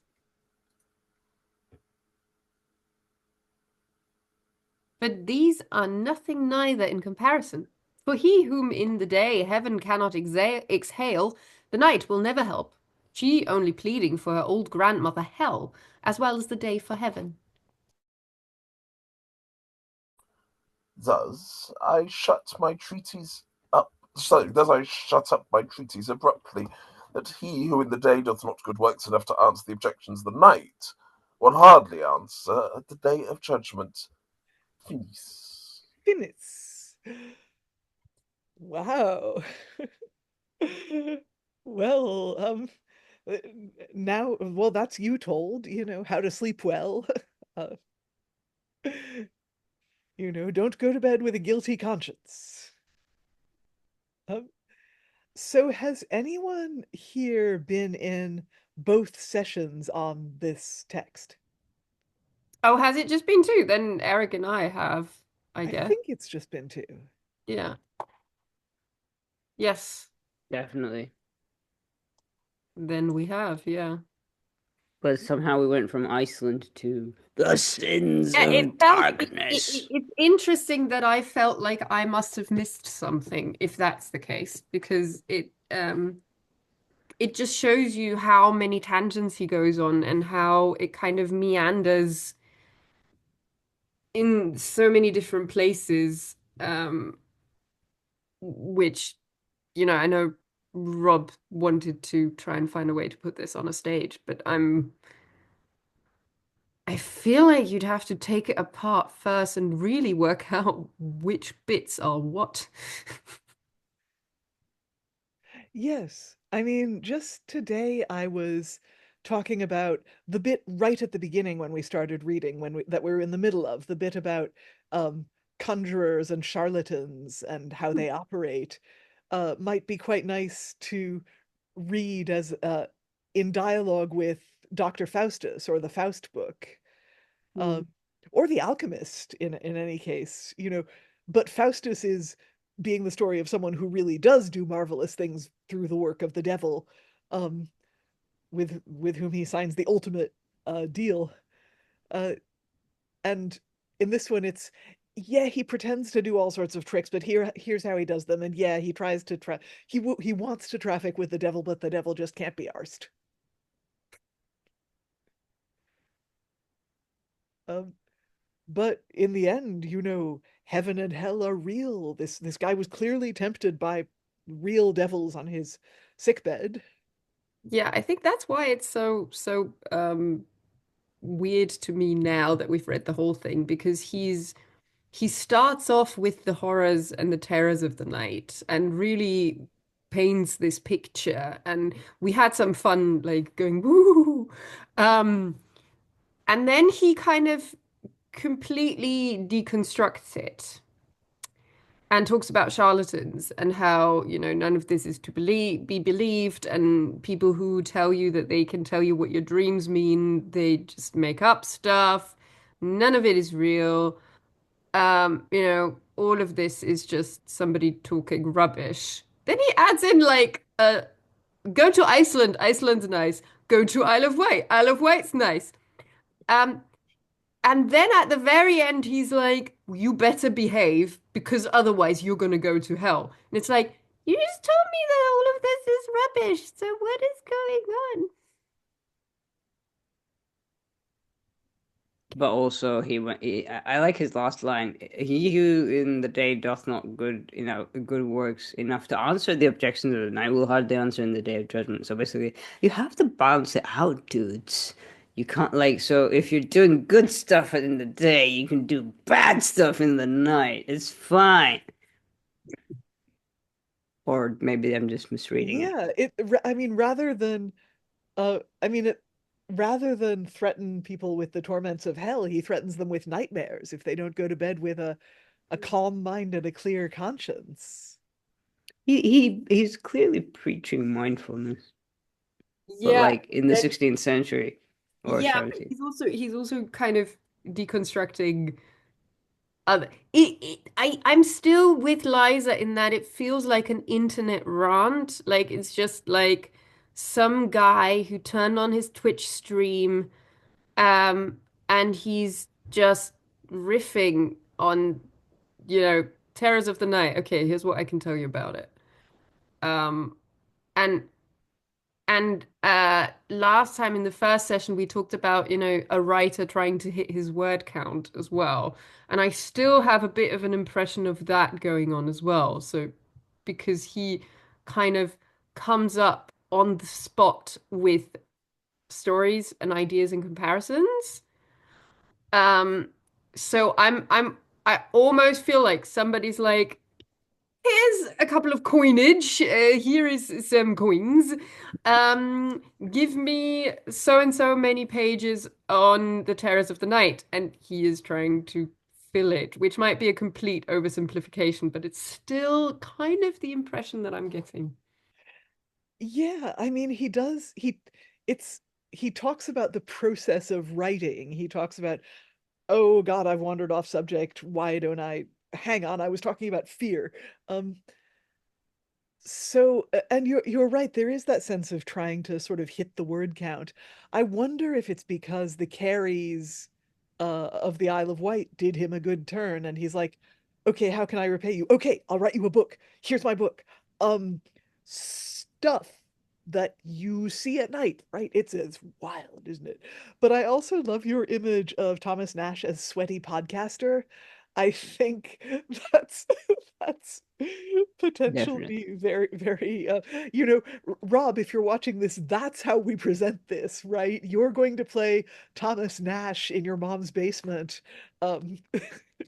But these are nothing neither in comparison. For he whom in the day heaven cannot exhale, the night will never help. she only pleading for her old grandmother Hell, as well as the day for heaven. Thus I shut my treatise up. So thus I shut up my treatise abruptly, that he who in the day doth not good works enough to answer the objections of the night, will hardly answer at the day of judgment. Finis. Finis. Wow. Well, now, well, that's you told, how to sleep well. Uh, don't go to bed with a guilty conscience. So has anyone here been in both sessions on this text? Oh, has it just been two? Then Eric and I have, I guess. I think it's just been two. Yeah. Yes. Definitely. Then we have, yeah. But somehow we went from Iceland to the sins of darkness. It's interesting that I felt like I must have missed something, if that's the case, because it just shows you how many tangents he goes on and how it kind of meanders in so many different places, which, I know Rob wanted to try and find a way to put this on a stage, but I feel like you'd have to take it apart first and really work out which bits are what. Yes. I mean, just today I was talking about the bit right at the beginning when we started reading, that we're in the middle of, the bit about conjurers and charlatans and how they operate, might be quite nice to read as in dialogue with Dr. Faustus or the Faust book, or the Alchemist in any case, but Faustus is being the story of someone who really does do marvelous things through the work of the devil, with whom he signs the ultimate deal. And in this one, it's, yeah, he pretends to do all sorts of tricks, but here's how he does them. And yeah, he tries to he wants to traffic with the devil, but the devil just can't be arsed. But in the end, heaven and hell are real. This guy was clearly tempted by real devils on his sickbed. Yeah, I think that's why it's so weird to me now that we've read the whole thing, because he starts off with the horrors and the terrors of the night and really paints this picture, and we had some fun like going woo, and then he kind of completely deconstructs it and talks about charlatans and how, none of this is to be believed, and people who tell you that they can tell you what your dreams mean, they just make up stuff. None of it is real. All of this is just somebody talking rubbish. Then he adds in like, go to Iceland, Iceland's nice. Go to Isle of Wight, Isle of Wight's nice. Um, and then at the very end, he's like, you better behave because otherwise you're going to go to hell. And it's like, you just told me that all of this is rubbish. So what is going on? But also, I like his last line. He who in the day doth not good works enough to answer the objections of the night will hardly answer in the day of judgment. So basically, you have to balance it out, dudes. You can't so if you're doing good stuff in the day, you can do bad stuff in the night. It's fine. Or maybe I'm just misreading it. Rather than threaten people with the torments of hell, he threatens them with nightmares if they don't go to bed with a calm mind and a clear conscience. He's clearly preaching mindfulness. Yeah, but in the 16th century. Or yeah, 17th. he's also kind of deconstructing I'm still with Liza in that it feels like an internet rant. Like it's just like some guy who turned on his Twitch stream, and he's just riffing on, Terrors of the Night. Okay, here's what I can tell you about it. And And last time in the first session, we talked about, a writer trying to hit his word count as well. And I still have a bit of an impression of that going on as well. So, because he kind of comes up on the spot with stories and ideas and comparisons. So I almost feel like somebody's like, here's a couple of coinage. Here is some coins. Give me so and so many pages on the Terrors of the Night, and he is trying to fill it, which might be a complete oversimplification, but it's still kind of the impression that I'm getting. Yeah, I mean, he talks about the process of writing. He talks about, oh God, I've wandered off subject. Why don't I hang on? I was talking about fear. So, and you're right, there is that sense of trying to sort of hit the word count. I wonder if it's because the Careys of the Isle of Wight did him a good turn, and he's like, okay, how can I repay you? Okay, I'll write you a book. Here's my book. Stuff that you see at night, right? It's wild, isn't it? But I also love your image of Thomas Nashe as sweaty podcaster. I think that's that's potentially Definitely. very, very Rob, if you're watching this, that's how we present this, right? You're going to play Thomas Nashe in your mom's basement.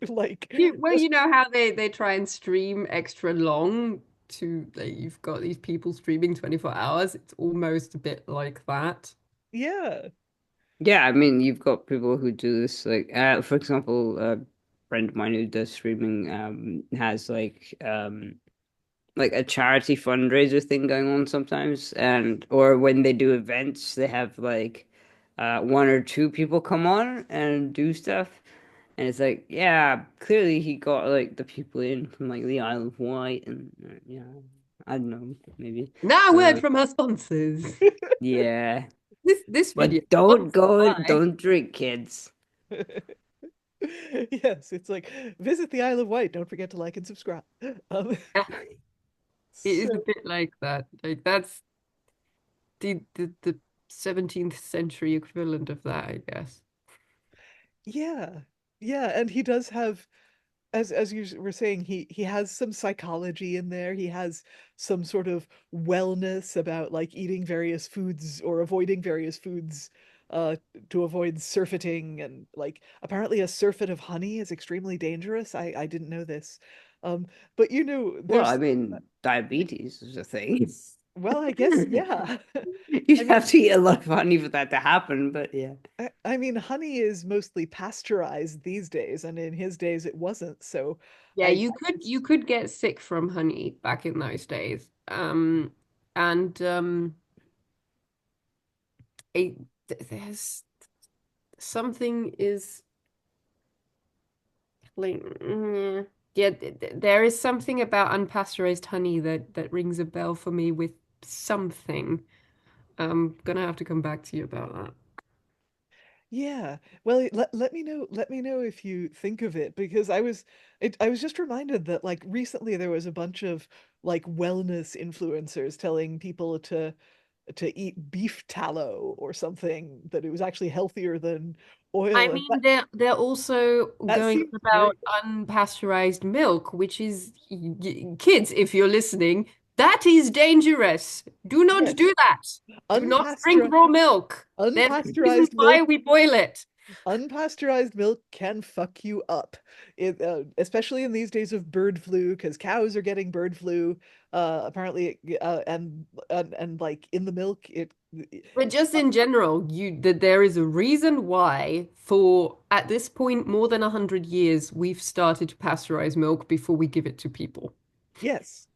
Like Well, you know how they try and stream extra long to you've got these people streaming 24 hours. It's almost a bit like that. yeah. Yeah, I mean, you've got people who do this, like, for example, a friend of mine who does streaming has like a charity fundraiser thing going on sometimes, and or when they do events, they have like one or two people come on and do stuff, and it's like, yeah, clearly he got like the people in from like the Isle of Wight, and yeah, I don't know, maybe. Now, a word from our sponsors. Yeah. This video. But don't go Bye. and don't drink, kids. Yes, it's like visit the Isle of Wight. Don't forget to like and subscribe. It is a So bit like that. Like that's the 17th century equivalent of that, I guess. yeah, yeah, and he does have, as you were saying, he has some psychology in there. He has some sort of wellness about like eating various foods or avoiding various foods uh to avoid surfeiting, and like apparently a surfeit of honey is extremely dangerous. I didn't know this. But Well, I there's mean, diabetes is a thing. well, I guess yeah. You'd I have mean, to eat a lot of honey for that to happen, but yeah. I mean, honey is mostly pasteurized these days, and in his days it wasn't. So Yeah, I you could get sick from honey back in those days. And there's something is like yeah, there is something about unpasteurized honey that rings a bell for me with something. I'm gonna have to come back to you about that. yeah. Well, let me know if you think of it, because I was just reminded that like recently there was a bunch of like wellness influencers telling people to eat beef tallow or something, that it was actually healthier than I oil, and mean, they're also that going seems about very unpasteurized milk, which is kids, if you're listening, that is dangerous. Do not yes, do that. Do not drink unpasteurized raw milk. There's a reason unpasteurized why milk we boil it. unpasteurized milk can fuck you up, especially in these days of bird flu, because cows are getting bird flu. Apparently, and like in the milk, But just in general, that there is a reason why, for at this point, more than 100 years, we've started to pasteurize milk before we give it to people. yes,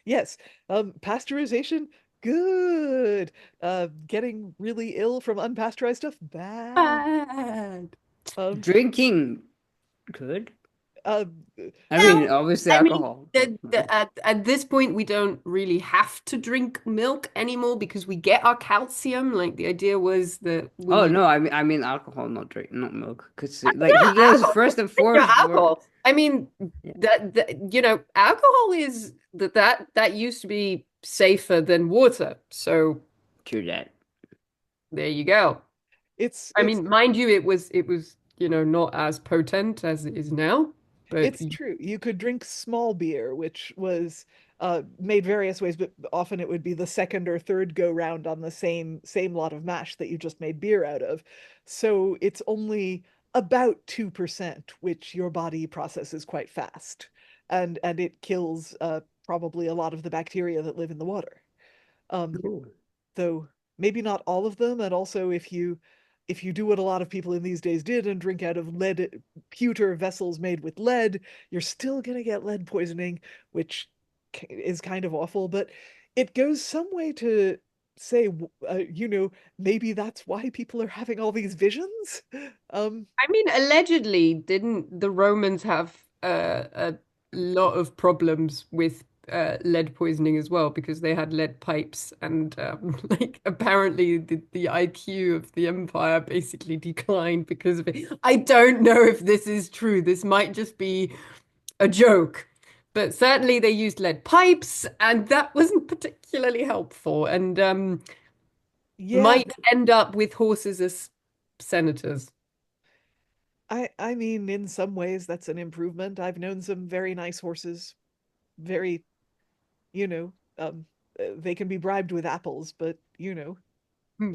yes, pasteurization, good. Getting really ill from unpasteurized stuff, bad. Bad. Um, Drinking good. uh, I Well, mean, obviously I mean, alcohol. But, at this point, we don't really have to drink milk anymore because we get our calcium. Like the idea was that oh we, no, I mean alcohol, not drink, not milk. Because like yeah, he goes alcohol. first and Yeah, foremost. alcohol. I mean, Yeah. alcohol is that used to be safer than water. So True that. There you go. I mean, mind you, it was not as potent as it is now, but it's true. You could drink small beer, which was made various ways, but often it would be the second or third go round on the same lot of mash that you just made beer out of. So it's only about 2%, which your body processes quite fast, and it kills probably a lot of the bacteria that live in the water. Though maybe not all of them, and also if you do what a lot of people in these days did and drink out of pewter vessels made with lead, you're still going to get lead poisoning, which is kind of awful, but it goes some way to say, maybe that's why people are having all these visions. I mean, allegedly, didn't the Romans have a lot of problems with lead poisoning as well, because they had lead pipes, and apparently the IQ of the empire basically declined because of it. I don't know if this is true. This might just be a joke, but certainly they used lead pipes, and that wasn't particularly helpful, and might end up with horses as senators. I mean, in some ways that's an improvement. I've known some very nice horses, very, they can be bribed with apples, but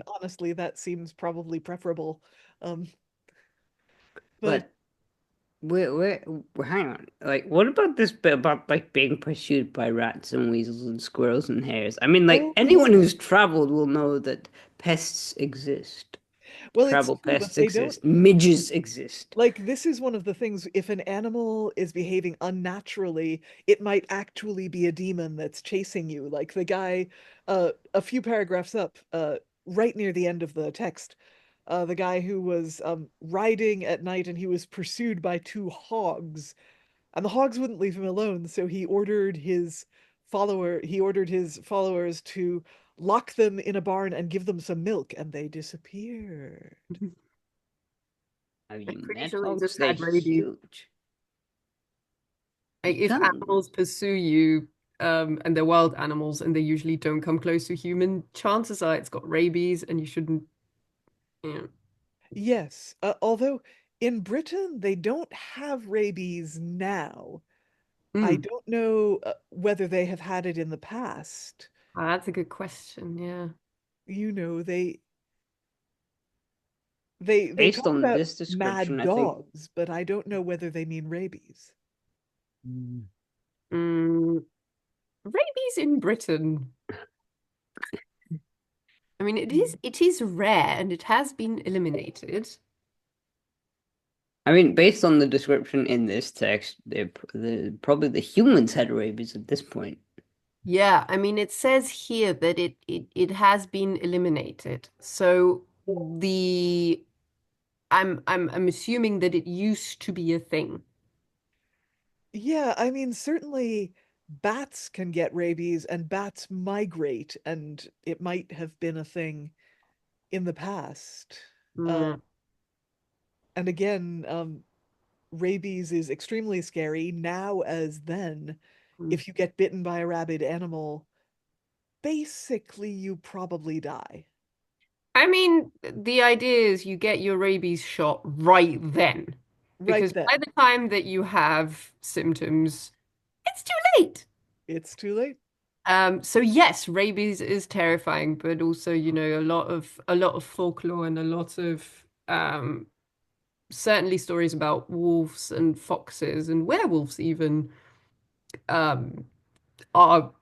honestly, that seems probably preferable. But hang on. Like, what about this bit about being pursued by rats and weasels and squirrels and hares? I mean, anyone who's traveled will know that pests exist. Well, Travel it's true, pests exist. Midges exist. Like, this is one of the things, if an animal is behaving unnaturally, it might actually be a demon that's chasing you. Like the guy, a few paragraphs up, right near the end of the text, the guy who was riding at night and he was pursued by 2 hogs, and the hogs wouldn't leave him alone, so he ordered his followers to lock them in a barn and give them some milk, and they disappeared. Have you met sure hogs? just They're had rabies. huge. Like, if animals pursue you, and they're wild animals and they usually don't come close to human, chances are it's got rabies and you shouldn't. Yes, although in Britain they don't have rabies now. I don't know whether they have had it in the past. That's a good question. Yeah. They Based talk on about this description, mad dogs, but I don't know whether they mean rabies. Rabies in Britain. I mean, it is rare and it has been eliminated. I mean, based on the description in this text, probably the humans had rabies at this point. Yeah, I mean, it says here that it has been eliminated. So I'm assuming that it used to be a thing. Yeah, I mean, certainly bats can get rabies and bats migrate, and it might have been a thing in the past. And again, rabies is extremely scary now as then. If you get bitten by a rabid animal, basically you probably die. I mean, the idea is you get your rabies shot right then. Because by the time that you have symptoms, it's too late. It's too late. So yes, rabies is terrifying, but also, a lot of folklore and a lot of certainly stories about wolves and foxes and werewolves even are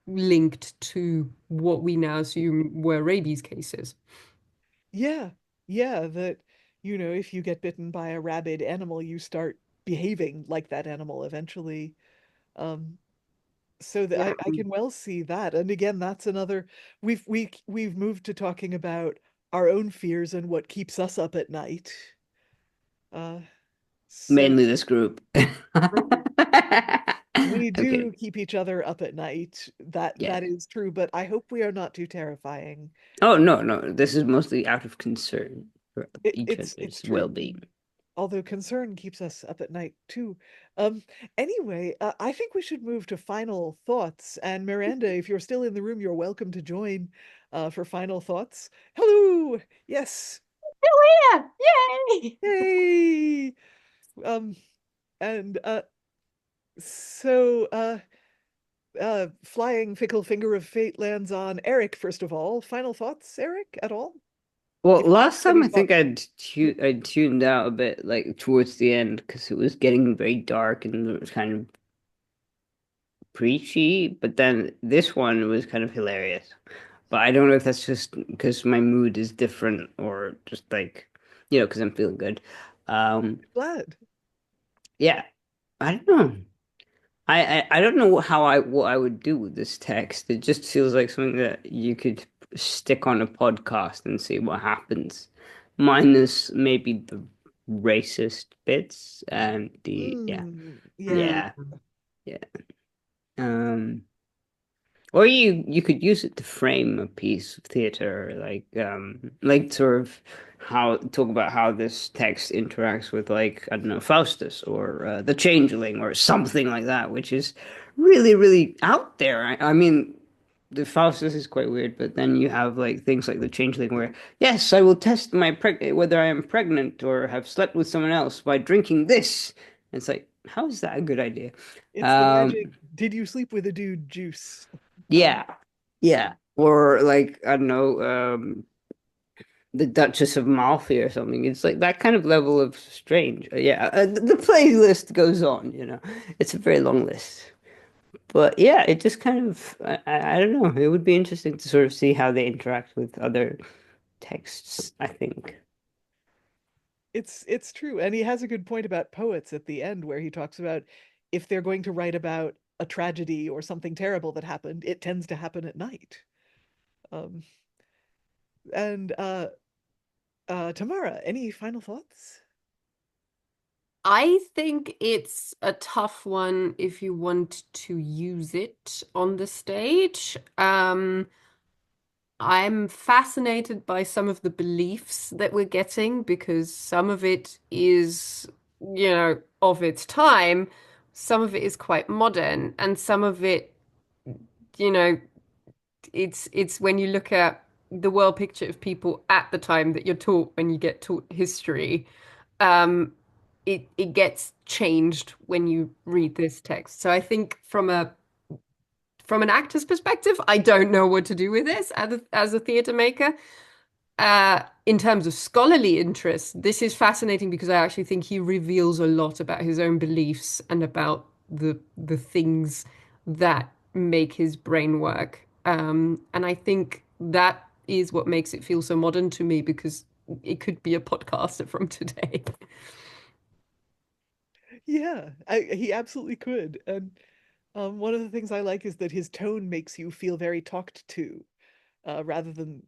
linked to what we now assume were rabies cases. Yeah, that, if you get bitten by a rabid animal, you start behaving like that animal eventually. So that I can well see that. And again, that's another, we've moved to talking about our own fears and what keeps us up at night. Mainly this group. We do keep each other up at night. That is true, but I hope we are not too terrifying. Oh, no. This is mostly out of concern for each other's well-being. Although concern keeps us up at night too. Anyway, I think we should move to final thoughts. And Miranda, if you're still in the room, you're welcome to join. for final thoughts. Hello, yes, Still here! yay! Yay! And so flying fickle finger of fate lands on Eric. First of all, final thoughts, Eric, at all? Well, If last time any I think thoughts. I tuned out a bit, like towards the end, because it was getting very dark and it was kind of preachy. But then this one was kind of hilarious. But I don't know if that's just because my mood is different or just like, because I'm feeling good. Glad. Yeah, I don't know. I don't know what I would do with this text. It just feels like something that you could stick on a podcast and see what happens. Minus maybe the racist bits and the yeah. Yeah. Yeah. Yeah. Um or you could use it to frame a piece of theater, like sort of how talk about how this text interacts with like I don't know Faustus or the Changeling or something like that, which is really really out there. I mean, the Faustus is quite weird, but then you have like things like the Changeling, where yes, I will test my whether I am pregnant or have slept with someone else by drinking this. And it's like, how is that a good idea? It's the Um, magic. Did you sleep with a dude juice? yeah, yeah. Or like, I don't know, the Duchess of Malfi or something. It's like that kind of level of strange. Yeah, the playlist goes on, It's a very long list. But yeah, it just kind of, I don't know. It would be interesting to sort of see how they interact with other texts, I think. It's true. And he has a good point about poets at the end where he talks about if they're going to write about a tragedy or something terrible that happened, it tends to happen at night. Um, and Tamara, any final thoughts? I think it's a tough one if you want to use it on the stage. I'm fascinated by some of the beliefs that we're getting because some of it is, of its time, some of it is quite modern, and some of it, you know, it's when you look at the world picture of people at the time that you're taught when you get taught history, um, it gets changed when you read this text. So I think from an actor's perspective, I don't know what to do with this as a theatre maker. In terms of scholarly interest, this is fascinating because I actually think he reveals a lot about his own beliefs and about the things that make his brain work. And I think that is what makes it feel so modern to me because it could be a podcaster from today. Yeah, he absolutely could. And one of the things I like is that his tone makes you feel very talked to, rather than,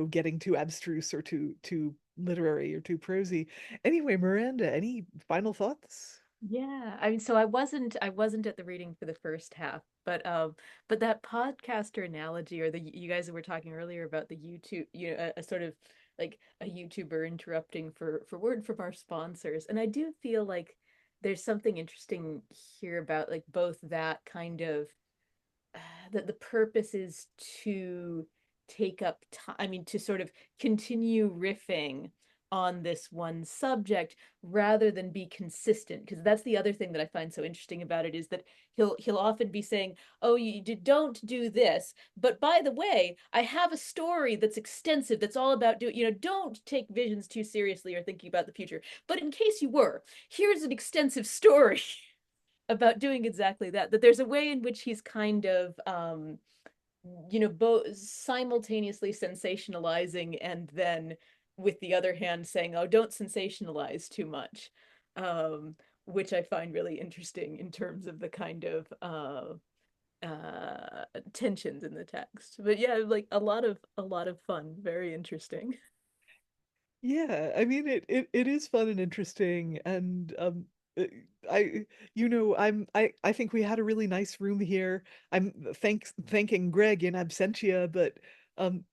getting too abstruse or too literary or too prosy. Anyway, Miranda, any final thoughts? Yeah, I mean, so I wasn't at the reading for the first half, but that podcaster analogy, or you guys were talking earlier about the YouTube, a sort of like a YouTuber interrupting for word from our sponsors, and I do feel like there's something interesting here about like both that kind of that the purpose is to take up time, I mean, to sort of continue riffing on this one subject rather than be consistent, because that's the other thing that I find so interesting about it is that he'll often be saying, oh, don't do this, but by the way, I have a story that's extensive that's all about don't take visions too seriously or thinking about the future, but in case you were, here's an extensive story about doing exactly that there's a way in which he's kind of both simultaneously sensationalizing and then with the other hand saying, oh, don't sensationalize too much, which I find really interesting in terms of the kind of tensions in the text. But yeah, like a lot of fun, very interesting. Yeah, I mean it is fun and interesting, and uh, I I think we had a really nice room here. I'm thanking Greg in absentia, but I'm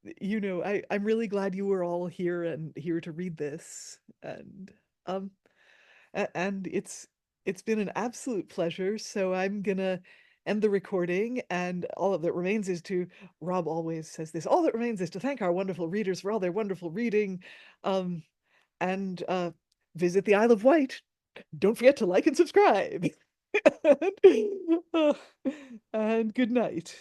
really glad you were all here and here to read this, and and it's been an absolute pleasure. So I'm gonna end the recording, and all that remains is to, Rob always says this, all that remains is to thank our wonderful readers for all their wonderful reading, and visit the Isle of Wight. Don't forget to like and subscribe. And good night.